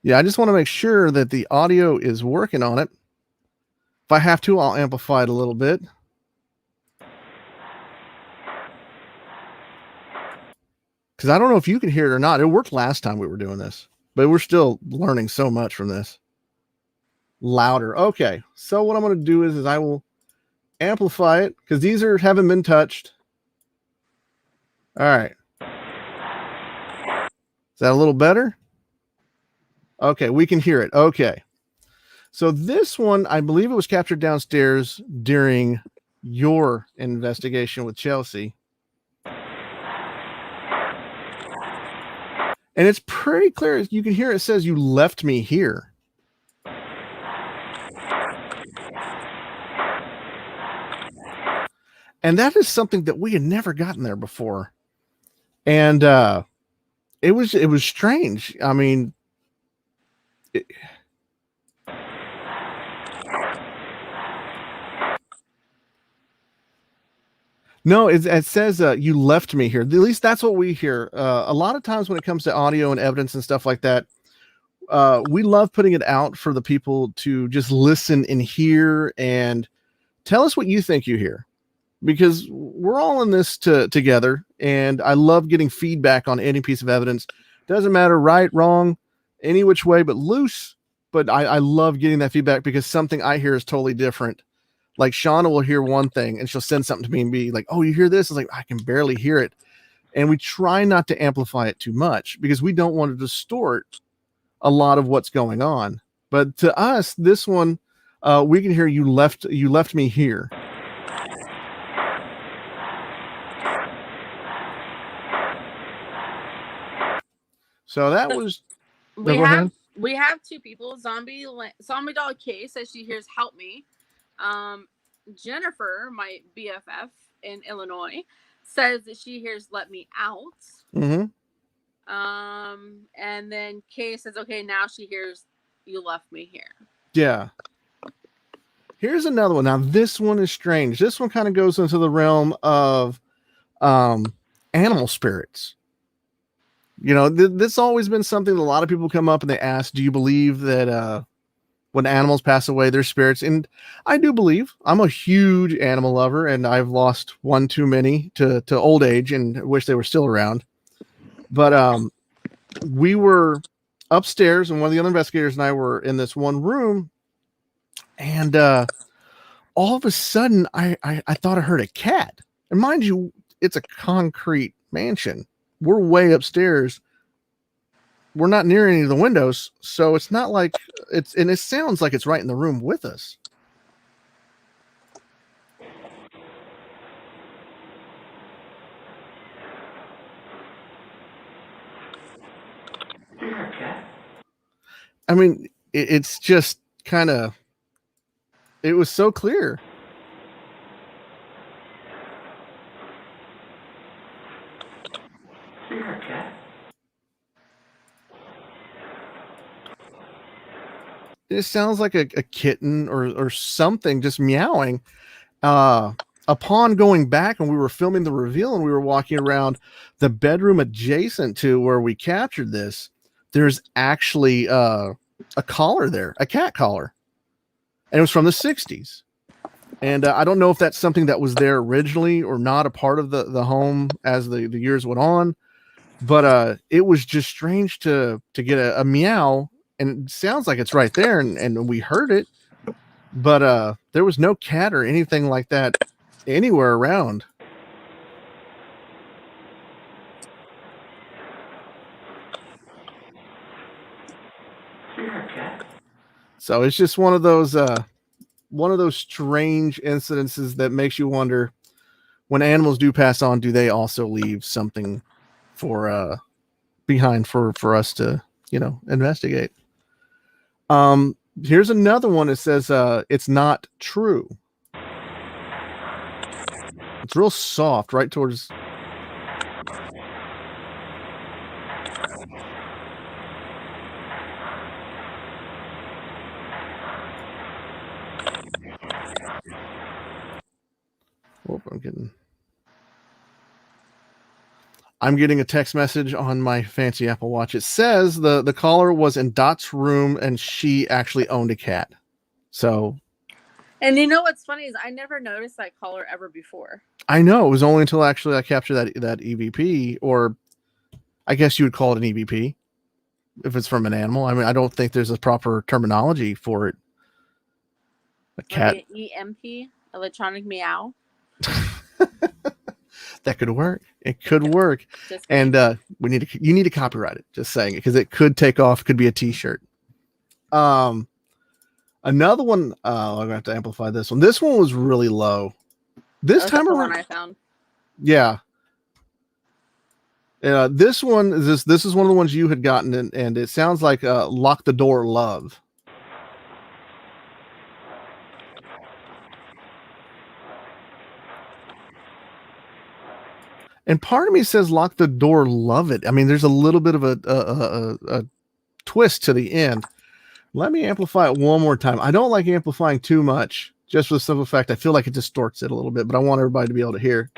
Yeah, I just want to make sure that the audio is working on it. If I have to, I'll amplify it a little bit. Because I don't know if you can hear it or not. It worked last time we were doing this, but we're still learning so much from this. Louder. Okay, so what I'm going to do is I will amplify it because these haven't been touched. All right. Is that a little better? Okay, we can hear it. Okay. So this one, I believe it was captured downstairs during your investigation with Chelsea. And it's pretty clear. You can hear it says you left me here. And that is something that we had never gotten there before. And it was strange. I mean, no, it says you left me here. At least that's what we hear. A lot of times when it comes to audio and evidence and stuff like that, we love putting it out for the people to just listen and hear and tell us what you think you hear, because we're all in this together. And I love getting feedback on any piece of evidence. Doesn't matter right, wrong, any which way, but loose. But I love getting that feedback, because something I hear is totally different. Like Shauna will hear one thing and she'll send something to me and be like, "Oh, you hear this?" It's like, I can barely hear it. And we try not to amplify it too much, because we don't want to distort a lot of what's going on. But to us, this one, we can hear you left me here. So that was. We have two people. Zombie Dog K says she hears "help me." Jennifer, my BFF in Illinois, says that she hears "let me out." Mm-hmm. And then Kay says, "Okay, now she hears you left me here." Yeah. Here's another one. Now this one is strange. This one kind of goes into the realm of animal spirits. You know, this always been something that a lot of people come up and they ask, "Do you believe that when animals pass away, their spirits?" And I do believe. I'm a huge animal lover, and I've lost one too many to old age, and wish they were still around. But we were upstairs, and one of the other investigators and I were in this one room, and all of a sudden, I thought I heard a cat. And mind you, it's a concrete mansion. We're way upstairs. We're not near any of the windows, so it's not like it's, and it sounds like it's right in the room with us. I mean, it's just kind of, it was so clear. It sounds like a kitten or something just meowing. Upon going back, and we were filming the reveal, and we were walking around the bedroom adjacent to where we captured this, there's actually a collar there, a cat collar. And it was from the 60s. And I don't know if that's something that was there originally or not, a part of the home as the years went on. But it was just strange to get a meow, and it sounds like it's right there, and we heard it. But there was no cat or anything like that anywhere around. So it's just one of those strange incidences that makes you wonder, when animals do pass on, do they also leave something for behind for us to, investigate? Here's another one that says it's not true. It's real soft, right towards. Oh, I'm getting a text message on my fancy Apple Watch. It says the caller was in Dot's room, and she actually owned a cat. So. And you know what's funny is I never noticed that caller ever before. I know, it was only until actually I captured that EVP, or I guess you would call it an EVP if it's from an animal. I mean, I don't think there's a proper terminology for it. A cat. Like EMP, electronic meow. That could work. It could work. And you need to copyright it. Just saying it, because it could take off. Could be a T-shirt. Another one. I'm gonna have to amplify this one. This one was really low. This time around, one I found. Yeah. This one is this is one of the ones you had gotten, and it sounds like "Lock the Door, Love." And part of me says "Lock the Door, Love It." I mean, there's a little bit of a twist to the end. Let me amplify it one more time. I don't like amplifying too much, just for the simple fact I feel like it distorts it a little bit, but I want everybody to be able to hear.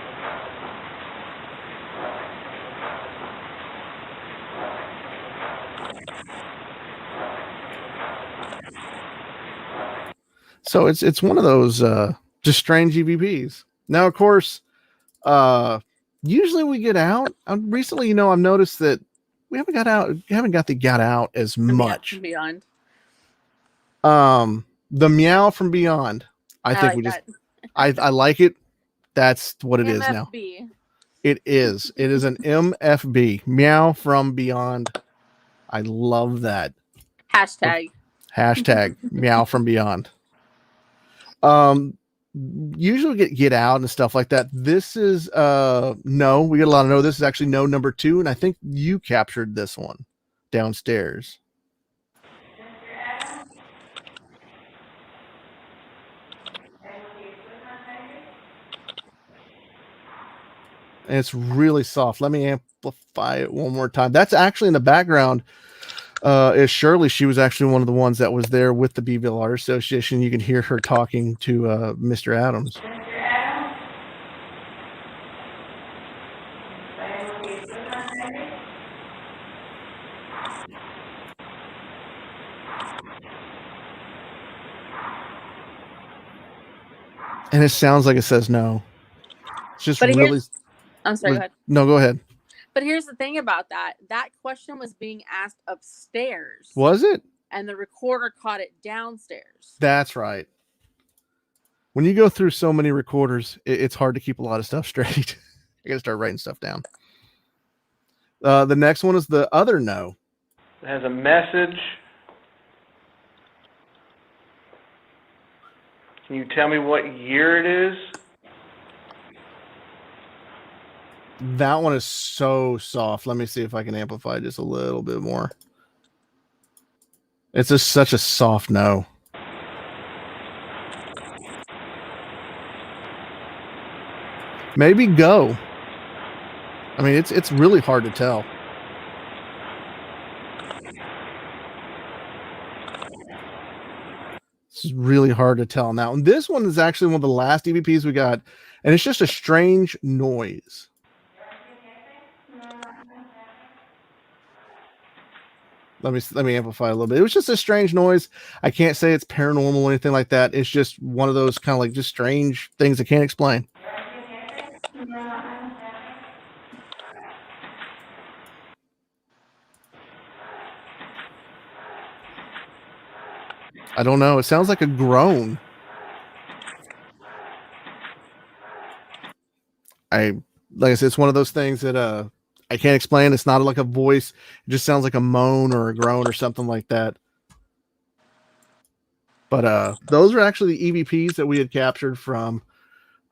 So it's one of those just strange EVPs. Now, of course, usually we get out. Recently, I've noticed that we haven't got out as much. From Beyond. The meow from Beyond. I think like I like it. That's what it is now. It is an MFB, meow from Beyond. I love that. Hashtag meow from Beyond. Usually get out and stuff like that. This is no, we get a lot of no. This is actually no number 2, and I think you captured this one downstairs. And it's really soft. Let me amplify it one more time. That's actually in the background. Is Shirley. She was actually one of the ones that was there with the Beeville Art Association. You can hear her talking to Mr. Adams. And it sounds like it says no. It's just really... I'm sorry, go ahead. No, go ahead. But here's the thing about that. That question was being asked upstairs. Was it? And the recorder caught it downstairs. That's right. When you go through so many recorders, it's hard to keep a lot of stuff straight. I got to start writing stuff down. The next one is the other no. It has a message. Can you tell me what year it is? That one is so soft. Let me see if I can amplify just a little bit more. It's just such a soft no. Maybe go. I mean, it's really hard to tell. It's really hard to tell now. And this one is actually one of the last EVPs we got, and it's just a strange noise. Let me amplify a little bit. It was just a strange noise. I can't say it's paranormal or anything like that. It's just one of those kind of like just strange things I can't explain. I don't know. It sounds like a groan. Like I said, it's one of those things that I can't explain. It's not like a voice. It just sounds like a moan or a groan or something like that. But those are actually the EVPs that we had captured from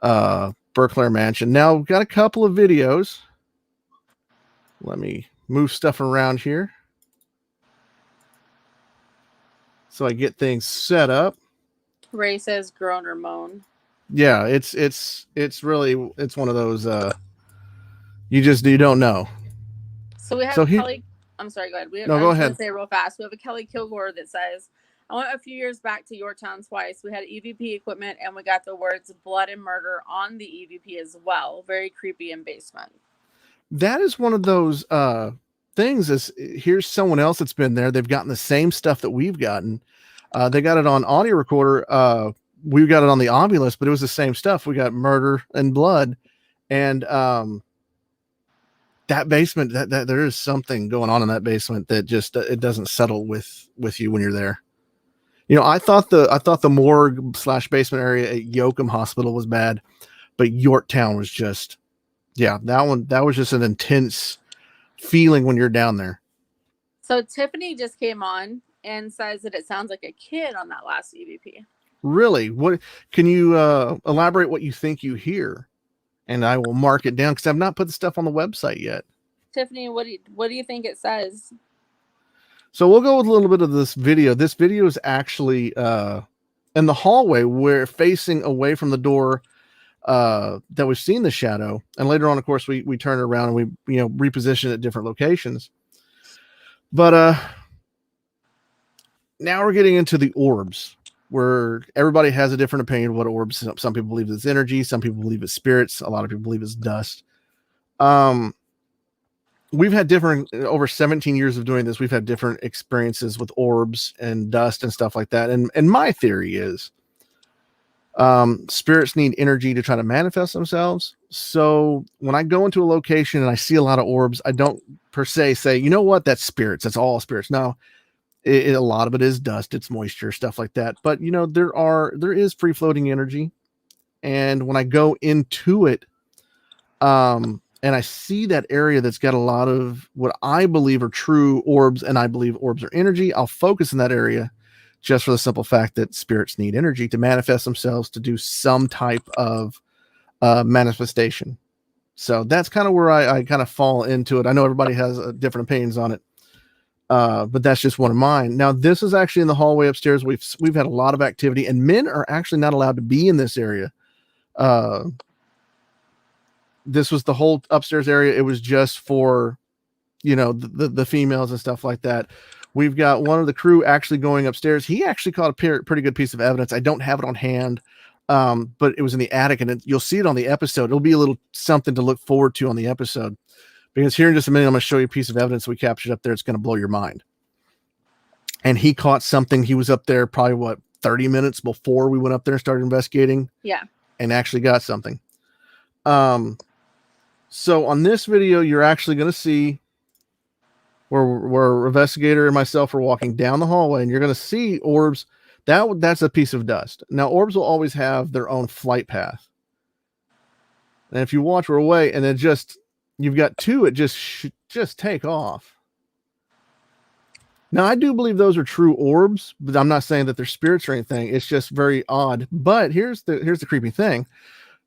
Berkler Mansion. Now we've got a couple of videos. Let me move stuff around here so I get things set up. Ray says groan or moan. Yeah, it's really, it's one of those you don't know. So we have Kelly. I'm sorry, go ahead. Go ahead. Say real fast. We have a Kelly Kilgore that says, I went a few years back to Yorktown twice. We had EVP equipment and we got the words blood and murder on the EVP as well. Very creepy in basement. That is one of those things. Is here's someone else that's been there. They've gotten the same stuff that we've gotten. They got it on audio recorder. We got it on the Ovilus, but it was the same stuff. We got murder and blood, and that basement. That there is something going on in that basement that just it doesn't settle with you when you're there. I thought the morgue / basement area at Yoakum Hospital was bad, but Yorktown was just, that was just an intense feeling when you're down there. So Tiffany just came on and says that it sounds like a kid on that last EVP. Really? What can you elaborate what you think you hear? And I will mark it down because I've not put the stuff on the website yet. Tiffany, what do you think it says? So we'll go with a little bit of this video. This video is actually in the hallway. We're facing away from the door that we've seen the shadow. And later on, of course, we turn it around and we reposition it at different locations. But now we're getting into the orbs, where everybody has a different opinion of what orbs. Some people believe it's energy. Some people believe it's spirits. A lot of people believe it's dust. We've had over 17 years of doing this. We've had different experiences with orbs and dust and stuff like that. And my theory is Spirits need energy to try to manifest themselves. So when I go into a location and I see a lot of orbs, I don't per se say, you know what, that's spirits. That's all spirits. No, a lot of it is dust. It's moisture, stuff like that. But there is free floating energy. And when I go into it, and I see that area that's got a lot of what I believe are true orbs, and I believe orbs are energy, I'll focus in that area just for the simple fact that spirits need energy to manifest themselves to do some type of manifestation. So that's kind of where I kind of fall into it. I know everybody has different opinions on it, but that's just one of mine. Now, this is actually in the hallway upstairs. We've had a lot of activity, and men are actually not allowed to be in this area. This was the whole upstairs area. It was just for, the females and stuff like that. We've got one of the crew actually going upstairs. He actually caught a pretty good piece of evidence. I don't have it on hand, but it was in the attic, and you'll see it on the episode. It'll be a little something to look forward to on the episode, because here in just a minute, I'm going to show you a piece of evidence we captured up there. It's going to blow your mind. And he caught something. He was up there probably 30 minutes before we went up there and started investigating. Yeah. And actually got something. So on this video, you're actually going to see where investigator and myself are walking down the hallway, and you're going to see orbs. That's a piece of dust. Now, orbs will always have their own flight path. And if you watch, we're away, and then you've got two, it just take off. Now, I do believe those are true orbs, but I'm not saying that they're spirits or anything. It's just very odd. But here's the creepy thing.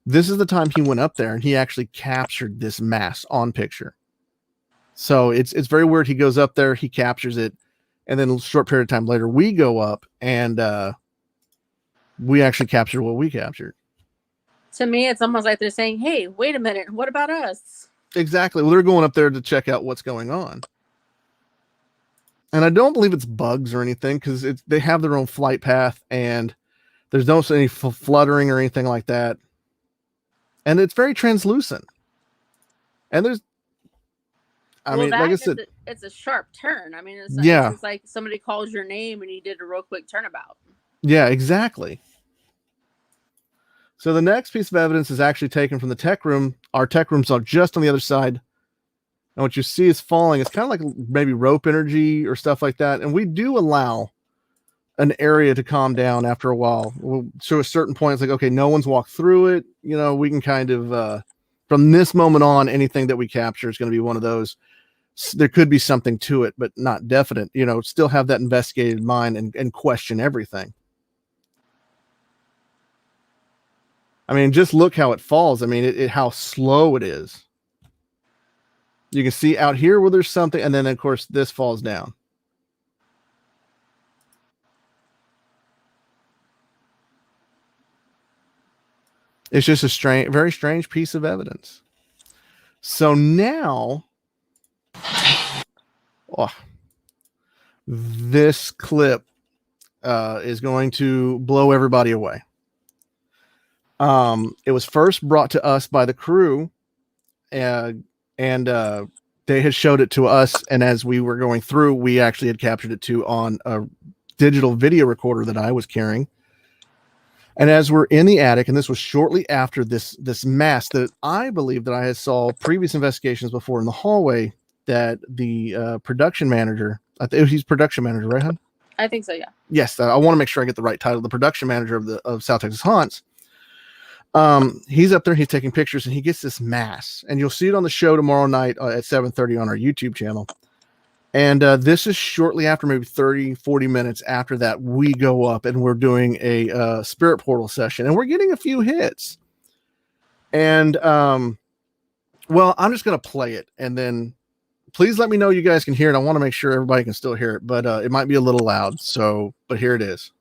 This is the time he went up there, and he actually captured this mass on picture. So it's very weird. He goes up there, he captures it, and then a short period of time later, we go up and we actually capture what we captured. To me, it's almost like they're saying, "Hey, wait a minute, what about us?" Exactly. Well, they're going up there to check out what's going on. And I don't believe it's bugs or anything, because they have their own flight path, and there's no any fluttering or anything like that. And it's very translucent. And there's, like I said, it's a sharp turn. I mean, it's like somebody calls your name and you did a real quick turnabout. Yeah, exactly. So the next piece of evidence is actually taken from the tech room. Our tech rooms are just on the other side. And what you see is falling. It's kind of like maybe rope energy or stuff like that. And we do allow an area to calm down after a while. So at a certain point, it's like, okay, no one's walked through it. We can kind of, from this moment on, anything that we capture is going to be one of those. There could be something to it, but not definite. Still have that investigated mind and question everything. I mean, just look how it falls. I mean, how slow it is. You can see out here where there's something, and then of course this falls down. It's just a very strange piece of evidence. So now, this clip is going to blow everybody away. It was first brought to us by the crew, and they had showed it to us. And as we were going through, we actually had captured it too on a digital video recorder that I was carrying. And as we're in the attic, and this was shortly after this mass that I believe that I had saw previous investigations before in the hallway, that the production manager, he's production manager, right, hon? I think so, yeah. Yes, I want to make sure I get the right title. The production manager of South Texas Haunts. He's up there, he's taking pictures, and he gets this mass, and you'll see it on the show tomorrow night at 7:30 on our YouTube channel. And this is shortly after, maybe 30, 40 minutes after that, we go up and we're doing a spirit portal session, and we're getting a few hits. And, well, I'm just going to play it, and then please let me know you guys can hear it. I want to make sure everybody can still hear it, but it might be a little loud. So, but here it is.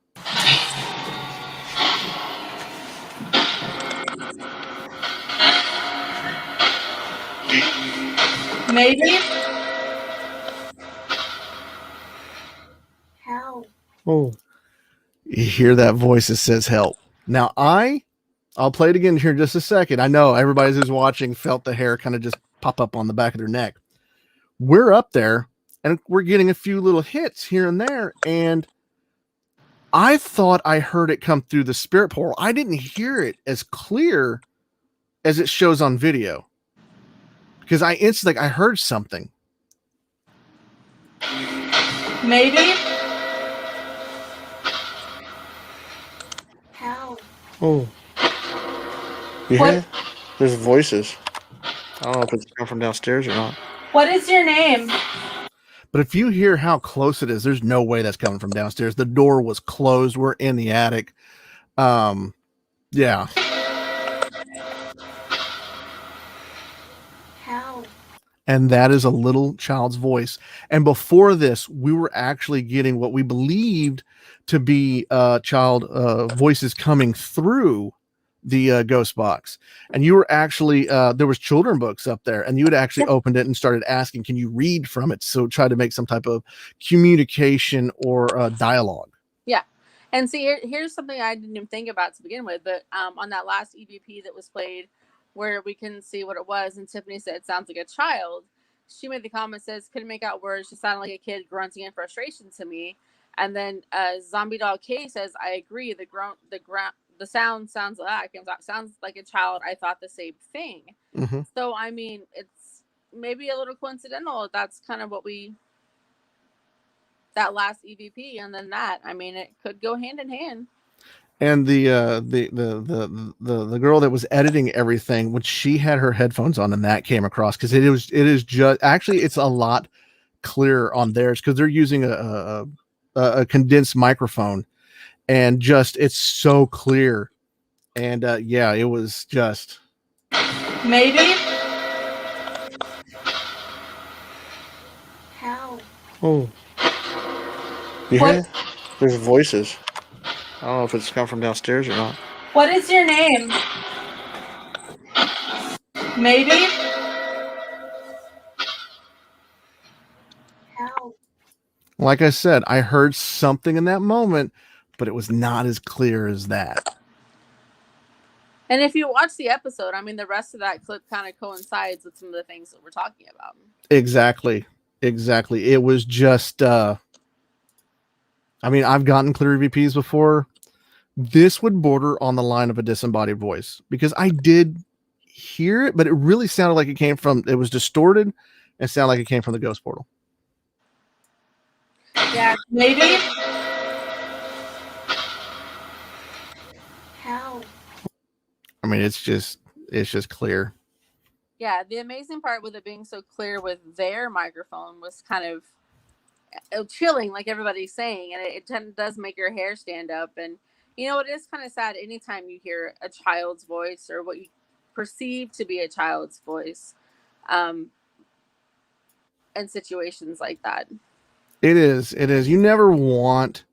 Maybe. Help. Oh, you hear that voice that says help. Now I'll play it again here in just a second. I know everybody who's watching felt the hair kind of just pop up on the back of their neck. We're up there and we're getting a few little hits here and there. And I thought I heard it come through the spirit portal. I didn't hear it as clear as it shows on video, because I instantly I heard something. Maybe. How? Oh, you What- hear it? There's voices. I don't know if it's coming from downstairs or not. What is your name? But if you hear how close it is, there's no way that's coming from downstairs. The door was closed. We're in the attic. Yeah. How? And that is a little child's voice. And before this, we were actually getting what we believed to be child voices coming through the ghost box. And you were actually there was children books up there, and you had actually opened it and started asking, can you read from it? So try to make some type of communication or dialogue. Yeah. And see, here's something I didn't even think about to begin with, but on that last EVP that was played, where we couldn't see what it was, and Tiffany said it sounds like a child, she made the comment, says couldn't make out words, just sounded like a kid grunting in frustration to me. And then Zombie Dog K says, I agree, the sound sounds like a child. I thought the same thing. Mm-hmm. So I mean, it's maybe a little coincidental. That's kind of what that last EVP, and then that. I mean, it could go hand in hand. And the girl that was editing everything, when she had her headphones on and that came across, because it is just actually it's a lot clearer on theirs, because they're using a condensed microphone, and just it's so clear. And yeah, it was just Maybe. How? oh. You hear it? There's voices. I don't know if it's come from downstairs or not. What is your name? Maybe. How? Like I said, I heard something in that moment, but it was not as clear as that. And if you watch the episode, I mean, the rest of that clip kind of coincides with some of the things that we're talking about. Exactly. It was just I mean, I've gotten clear EVPs before. This would border on the line of a disembodied voice, because I did hear it, but it really sounded like it was distorted and sounded like it came from the ghost portal. Yeah, maybe. How? I mean, it's just clear. Yeah, the amazing part with it being so clear with their microphone was kind of chilling, like everybody's saying, and it does make your hair stand up. And you know, it is kind of sad anytime you hear a child's voice, or what you perceive to be a child's voice, in situations like that. It is. You never want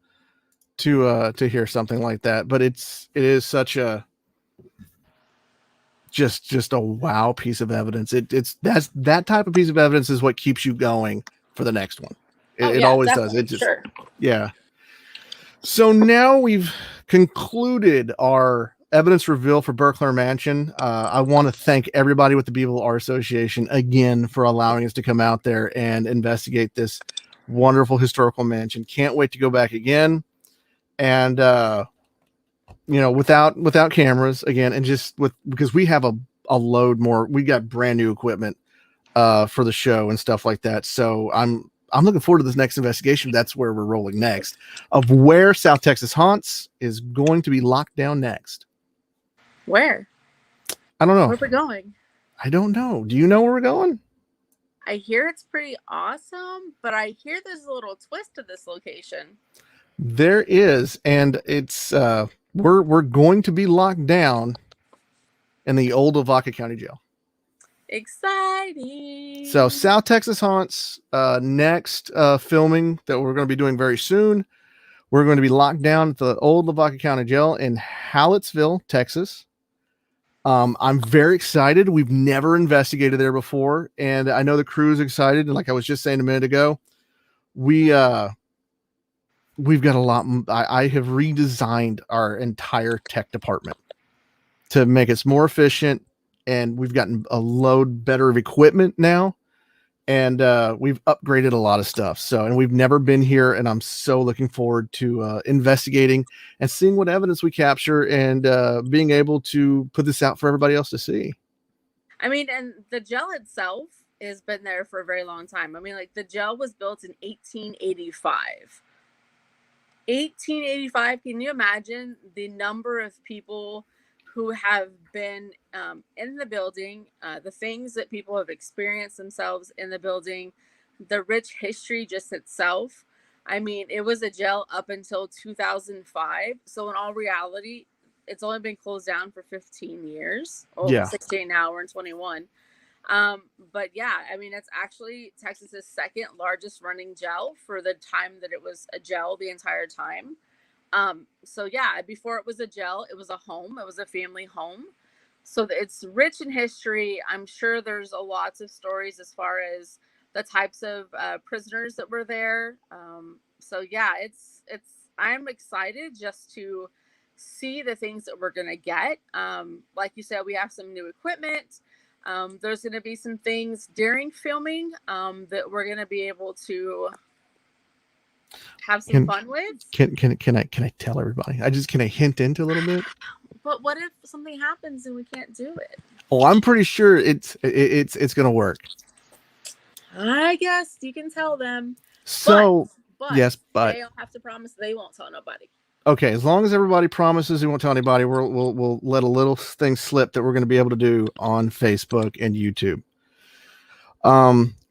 to hear something like that, but it is such a just a wow piece of evidence. That's that type of piece of evidence is what keeps you going for the next one. It always does. It just sure. Yeah. So now we've concluded our evidence reveal for Berkler Mansion. I want to thank everybody with the Beeville Art Association again for allowing us to come out there and investigate this wonderful historical mansion. Can't wait to go back again. And without cameras again, and just because we have a load more, we got brand new equipment for the show and stuff like that. So I'm looking forward to this next investigation. That's where we're rolling next, of where South Texas Haunts is going to be locked down next. Where? I don't know. Where we're going? I don't know. Do you know where we're going? I hear it's pretty awesome, but I hear there's a little twist to this location. There is, and it's we're going to be locked down in the old Ovaca County Jail. Exciting. So South Texas Haunts, next filming that we're going to be doing very soon. We're going to be locked down at the old Lavaca County Jail in Hallettsville, Texas. I'm very excited. We've never investigated there before, and I know the crew is excited. And like I was just saying a minute ago, we've got a lot. I have redesigned our entire tech department to make us more efficient, and we've gotten a load better of equipment now. and we've upgraded a lot of stuff. So, and we've never been here, and I'm so looking forward to investigating and seeing what evidence we capture, and being able to put this out for everybody else to see. I mean, and the jail itself has been there for a very long time. I mean, like, the jail was built in 1885. 1885. Can you imagine the number of people who have been in the building, the things that people have experienced themselves in the building, the rich history just itself? I mean, it was a jail up until 2005. So in all reality, it's only been closed down for 15 years. Yeah. 16 now, we're in 21. But yeah, I mean, it's actually Texas's second largest running jail for the time that it was a jail the entire time. So yeah, before it was a jail, it was a home. It was a family home. So it's rich in history. I'm sure there's a lots of stories as far as the types of prisoners that were there. So yeah, I'm excited just to see the things that we're gonna get. Like you said, we have some new equipment. There's going to be some things during filming that we're going to be able to have some fun with. Can I tell everybody? Can I hint into a little bit? But what if something happens and we can't do it? Oh, I'm pretty sure it's going to work. I guess you can tell them. So but yes, but they'll have to promise they won't tell nobody. Okay, as long as everybody promises they won't tell anybody, we'll let a little thing slip that we're going to be able to do on Facebook and YouTube.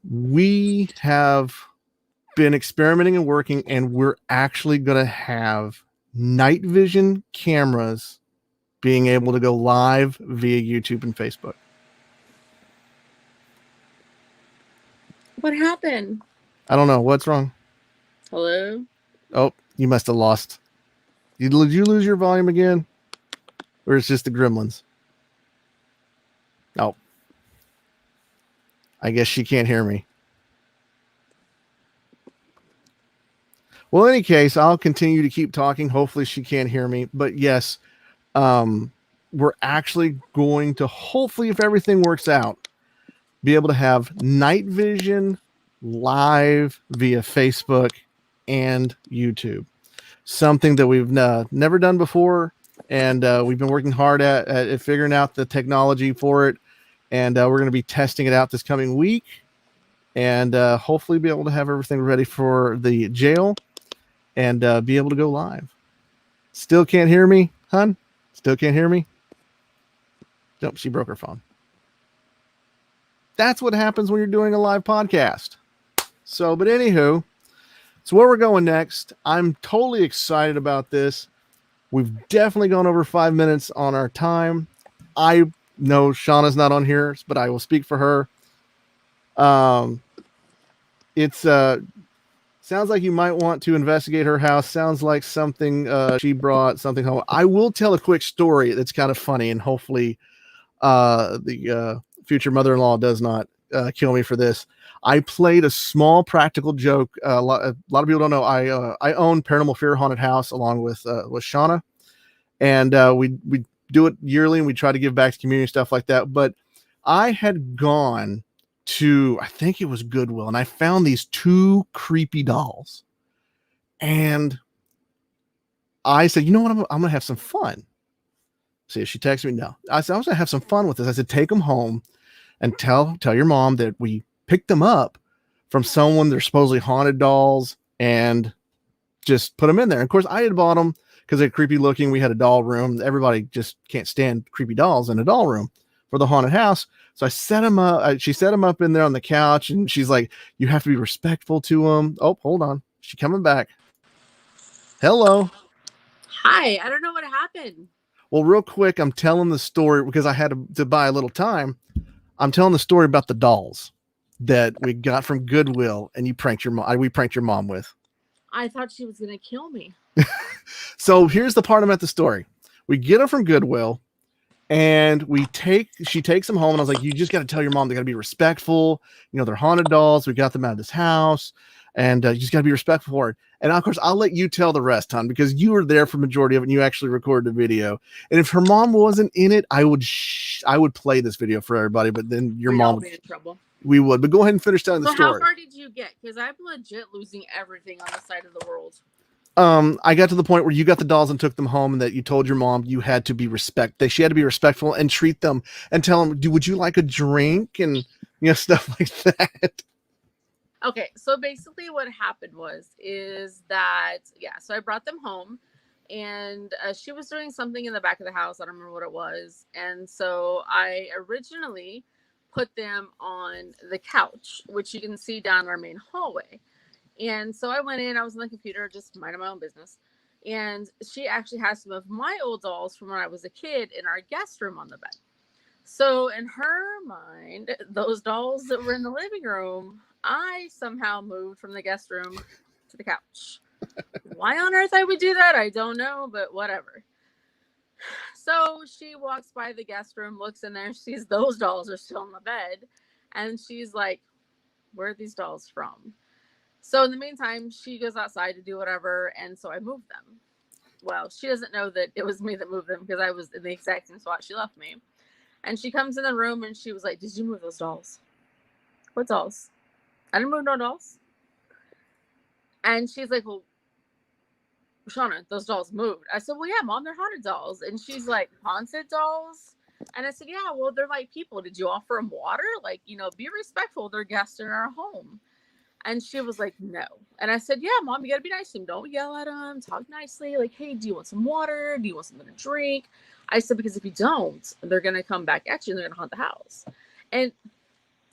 We have been experimenting and working, and we're actually going to have night vision cameras being able to go live via YouTube and Facebook. What happened? I don't know. What's wrong? Hello? Oh, you must have lost. Did you lose your volume again? Or it's just the gremlins? Oh. I guess she can't hear me. Well, in any case, I'll continue to keep talking. Hopefully she can't hear me. But yes, we're actually going to, hopefully, if everything works out, be able to have night vision live via Facebook and YouTube. Something that we've never done before, and we've been working hard at figuring out the technology for it, and we're going to be testing it out this coming week, and hopefully be able to have everything ready for the jail and be able to go live. Still can't hear me, hon? Still can't hear me? Nope, she broke her phone. That's what happens when you're doing a live podcast. So, but anywho, so where we're going next, I'm totally excited about this. We've definitely gone over 5 minutes on our time. I know Shauna's not on here, but I will speak for her. It's sounds like you might want to investigate her house. Sounds like something she brought something home. I will tell a quick story that's kind of funny, and hopefully the future mother-in-law does not kill me for this. I played a small practical joke. A lot of people don't know. I own Paranormal Fear Haunted House along with Shauna, and we do it yearly, and we try to give back to community stuff like that. But I had gone to, I think it was Goodwill, and I found these two creepy dolls, and I said, you know what, I'm gonna have some fun. See if she texted me. No, I said I was gonna have some fun with this. I said take them home and tell your mom that we picked them up from someone. They're supposedly haunted dolls, and just put them in there. And of course, I had bought them because they're creepy looking. We had a doll room. Everybody just can't stand creepy dolls in a doll room for the haunted house. So I set them up. She set them up in there on the couch, and she's like, "You have to be respectful to them." Oh, hold on, she coming back. Hello. Hi. I don't know what happened. Well, real quick, I'm telling the story because I had to buy a little time. I'm telling the story about the dolls that we got from Goodwill, and you pranked your mom. We pranked your mom with. I thought she was going to kill me. So here's the part about the story. We get them from Goodwill, and she takes them home, and I was like, you just got to tell your mom they got to be respectful. You know, they're haunted dolls. We got them out of this house. and you just got to be respectful for it. And of course, I'll let you tell the rest, hon, because you were there for the majority of it and you actually recorded the video. And if her mom wasn't in it, I would play this video for everybody, but then your mom would be in trouble. We would, but go ahead and finish telling the story. So how far did you get? Because I'm legit losing everything on this side of the world. I got to the point where you got the dolls and took them home, and that you told your mom you had to be she had to be respectful and treat them and tell them, would you like a drink? And, stuff like that. Okay. So basically what happened is that, so I brought them home, and she was doing something in the back of the house. I don't remember what it was. And so I originally put them on the couch, which you can see down our main hallway. And so I went in, I was on the computer, just minding my own business. And she actually has some of my old dolls from when I was a kid in our guest room on the bed. So in her mind, those dolls that were in the living room, I somehow moved from the guest room to the couch. Why on earth I would do that, I don't know, but whatever. So she walks by the guest room, looks in there, sees those dolls are still in the bed. And she's like, where are these dolls from? So in the meantime, she goes outside to do whatever, and so I moved them. Well, she doesn't know that it was me that moved them because I was in the exact same spot she left me. And she comes in the room, and she was like, did you move those dolls? What dolls? I didn't move no dolls. And she's like, well, Shauna, those dolls moved. I said, well, yeah, Mom, they're haunted dolls. And she's like, haunted dolls? And I said, yeah, well, they're like people. Did you offer them water? Like, be respectful. They're guests in our home. And she was like, no. And I said, yeah, Mom, you got to be nice to them. Don't yell at them. Talk nicely. Like, hey, do you want some water? Do you want something to drink? I said, because if you don't, they're going to come back at you and they're going to haunt the house. And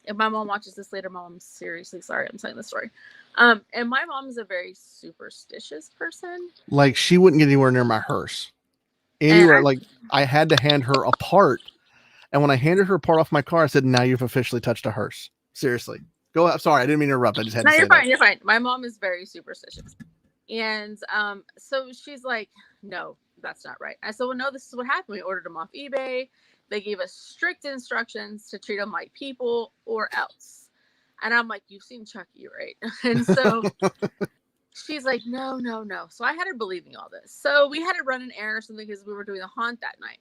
if my mom watches this later, Mom, I'm seriously sorry I'm telling this story. And my mom is a very superstitious person. Like, she wouldn't get anywhere near my hearse. Anywhere. Like, I had to hand her a part. And when I handed her a part off my car, I said, now you've officially touched a hearse. Seriously. Go up. Sorry, I didn't mean to interrupt. I just had to say you're that. Fine. You're fine. My mom is very superstitious. And so she's like, no, that's not right. I said, well, no, this is what happened. We ordered them off eBay. They gave us strict instructions to treat them like people or else. And I'm like, you've seen Chucky, right? And so she's like, no. So I had her believing all this. So we had to run an errand or something because we were doing a haunt that night.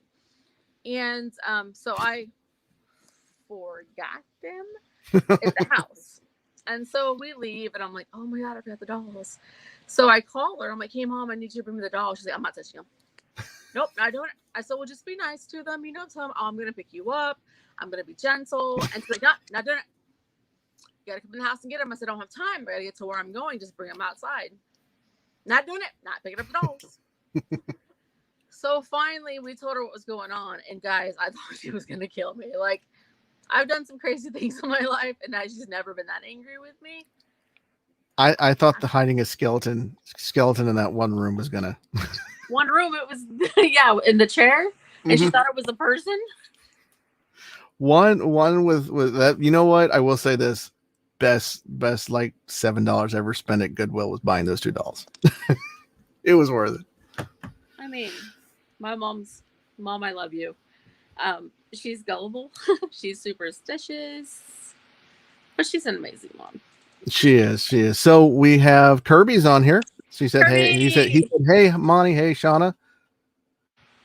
And so I forgot them at the house. And so we leave, and I'm like, oh my God, I forgot the dolls. So I call her. I'm like, hey, Mom, I need you to bring me the dolls. She's like, I'm not touching them. Nope, not doing it. I said, well, just be nice to them. Tell them, I'm going to pick you up. I'm going to be gentle. And she's like, no, not doing it. You got to come in the house and get them. I said, I don't have time. I got to get to where I'm going. Just bring them outside. Not doing it. Not picking up the dolls. So finally, we told her what was going on. And guys, I thought she was going to kill me. Like, I've done some crazy things in my life, and she's never been that angry with me. I thought the hiding a skeleton in that one room was going to... One room, it was, yeah, in the chair, and she thought it was a person. One with that. You know what? I will say this: best like $7 ever spent at Goodwill was buying those two dolls. It was worth it. I mean, my mom, I love you. She's gullible. She's superstitious, but she's an amazing mom. She is. So we have Kirby's on here. She said, Kirby! Hey, he said, hey, Monty, hey, Shauna.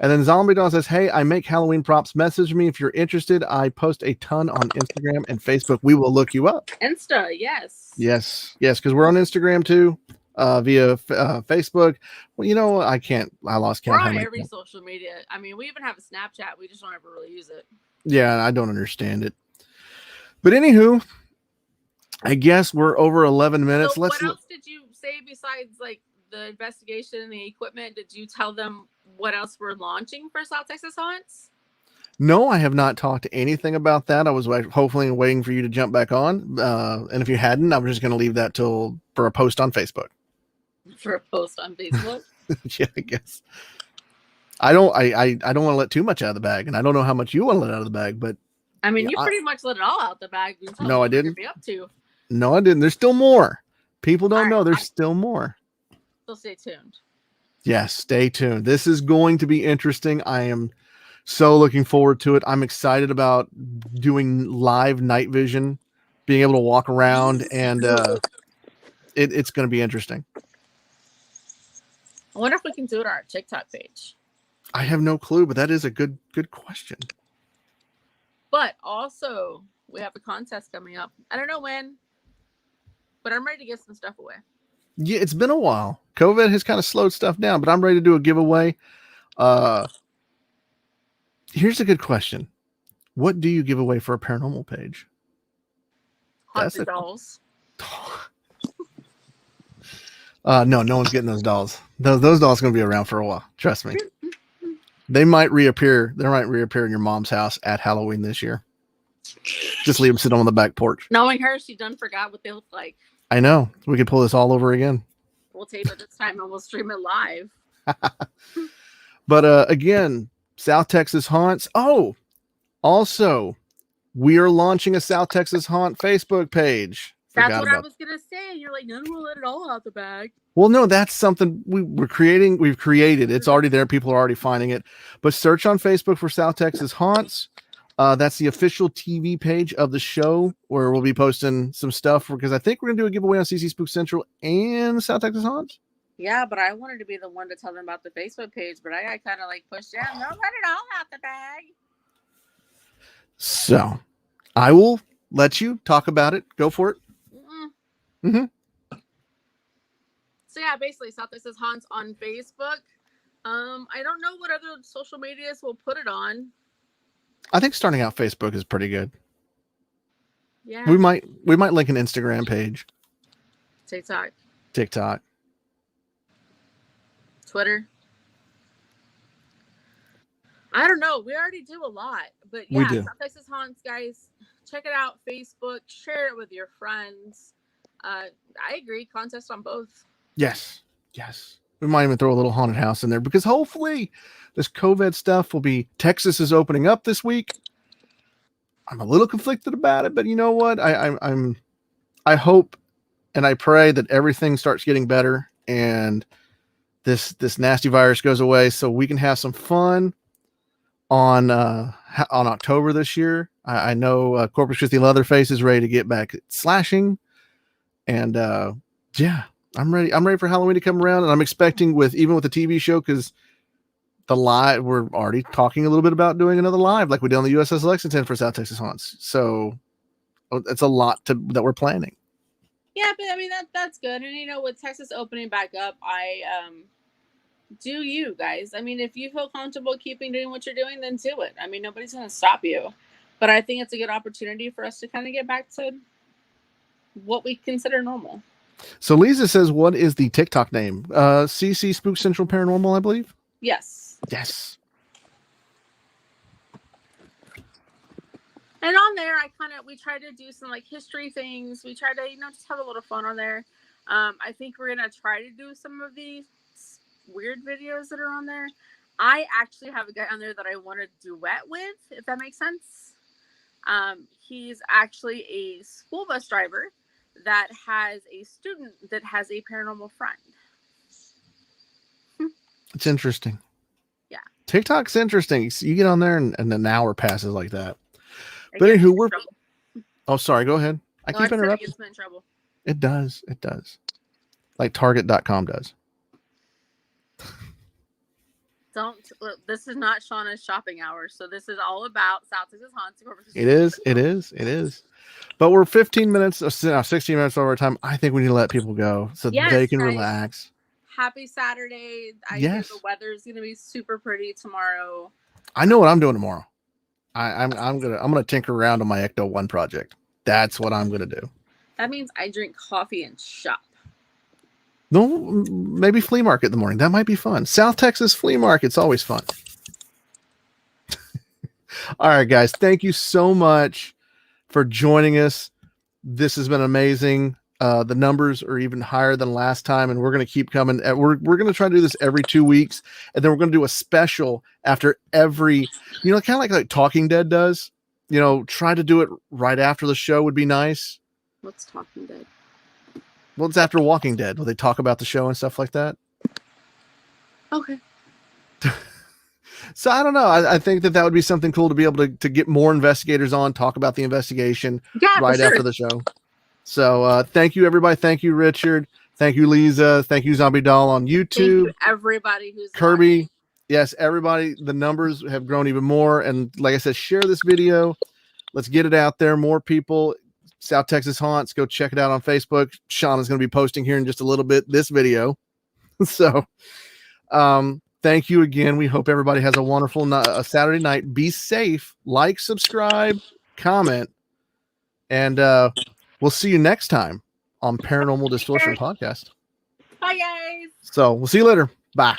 And then Zombie Dawn says, hey, I make Halloween props. Message me if you're interested. I post a ton on Instagram and Facebook. We will look you up. Insta, yes. Yes, because we're on Instagram too, via Facebook. Well, you know, I lost count. We're on every social media. I mean, we even have a Snapchat. We just don't ever really use it. Yeah, I don't understand it. But anywho, I guess we're over 11 minutes. So what else did you say besides like the investigation and the equipment? Did you tell them what else we're launching for South Texas Haunts? No, I have not talked anything about that. I was hopefully waiting for you to jump back on. And if you hadn't, I was just going to leave that for a post on Facebook. For a post on Facebook? Yeah, I guess. I don't want to let too much out of the bag, and I don't know how much you want to let out of the bag, but I mean, you pretty much let it all out the bag. No, I didn't. Be up to. No, I didn't. There's still more. People don't know there's still more. So stay tuned. Yes, stay tuned. This is going to be interesting. I am so looking forward to it. I'm excited about doing live night vision, being able to walk around and it's going to be interesting. I wonder if we can do it on our TikTok page. I have no clue, but that is a good question. But also, we have a contest coming up. I don't know when, but I'm ready to give some stuff away. Yeah, it's been a while. COVID has kind of slowed stuff down, but I'm ready to do a giveaway. Here's a good question. What do you give away for a paranormal page? Haunted dolls. No one's getting those dolls. Those dolls are going to be around for a while. Trust me. They might reappear. They might reappear in your mom's house at Halloween this year. Just leave them sitting on the back porch. Knowing her, she done forgot what they look like. I know. We could pull this all over again. We'll tape it this time and we'll stream it live. But again, South Texas Haunts. Oh, also, we are launching a South Texas Haunt Facebook page. That's what I was going to say. You're like, no, we'll let it all out the bag. Well, no, that's something we're creating. We've created. It's already there. People are already finding it. But search on Facebook for South Texas Haunts. That's the official TV page of the show where we'll be posting some stuff because I think we're going to do a giveaway on CC Spook Central and South Texas Haunts. Yeah, but I wanted to be the one to tell them about the Facebook page, but I got kind of like pushed down. No, let it all out the bag. So I will let you talk about it. Go for it. Mm-hmm. So yeah, basically South Texas Haunts on Facebook. I don't know what other social medias will put it on. I think starting out Facebook is pretty good. Yeah. We might link an Instagram page. TikTok. Twitter. I don't know. We already do a lot. But yeah, South Texas Haunts, guys. Check it out. Facebook. Share it with your friends. I agree. Contest on both. Yes. We might even throw a little haunted house in there because hopefully this COVID stuff will be. Texas is opening up this week. I'm a little conflicted about it, but you know what? I hope and I pray that everything starts getting better and this nasty virus goes away so we can have some fun on October this year. I know Corpus Christi Leatherface is ready to get back slashing, and yeah, I'm ready. I'm ready for Halloween to come around, and I'm expecting even with the TV show because the live we're already talking a little bit about doing another live like we did on the USS Lexington for South Texas Haunts. So it's a lot that we're planning. Yeah, but I mean that's good, and with Texas opening back up, I do you guys. I mean, if you feel comfortable doing what you're doing, then do it. I mean, nobody's going to stop you. But I think it's a good opportunity for us to kind of get back to what we consider normal. So Lisa says, what is the TikTok name? CC Spook Central Paranormal, I believe? Yes. And on there, we try to do some like history things. We try to, just have a little fun on there. I think we're going to try to do some of these weird videos that are on there. I actually have a guy on there that I want to duet with, if that makes sense. He's actually a school bus driver that has a student that has a paranormal friend. It's interesting. Yeah. TikTok's interesting. You get on there and an hour passes like that. But anywho, oh, sorry, go ahead. I keep interrupting. It gets me in trouble. It does. Like Target.com does. This is not Shauna's shopping hours, so this is all about South Texas Haunts. It is. But we're 16 minutes over our time. I think we need to let people go so they can relax. Happy Saturday. I think the weather's going to be super pretty tomorrow. I know what I'm doing tomorrow. I'm gonna tinker around on my Ecto 1 project. That's what I'm gonna do. That means I drink coffee and shop. No, maybe flea market in the morning. That might be fun. South Texas flea market's always fun. All right, guys. Thank you so much for joining us. This has been amazing. The numbers are even higher than last time, and we're going to keep coming. We're going to try to do this every 2 weeks, and then we're going to do a special after every, kind of like Talking Dead does. Try to do it right after the show would be nice. What's Talking Dead? Well, it's after Walking Dead, where they talk about the show and stuff like that. Okay. So I don't know. I think that would be something cool to be able to get more investigators on, talk about the investigation right after the show. So thank you, everybody. Thank you, Richard. Thank you, Lisa. Thank you, Zombie Doll on YouTube. Thank you, everybody who's Kirby. watching. Yes, everybody. The numbers have grown even more. And like I said, share this video. Let's get it out there. More people. South Texas Haunts. Go check it out on Facebook. Sean is going to be posting here in just a little bit this video. So thank you again. We hope everybody has a wonderful Saturday night. Be safe. Like, subscribe, comment, and we'll see you next time on Paranormal Distortion Podcast. Bye, guys. So we'll see you later. Bye.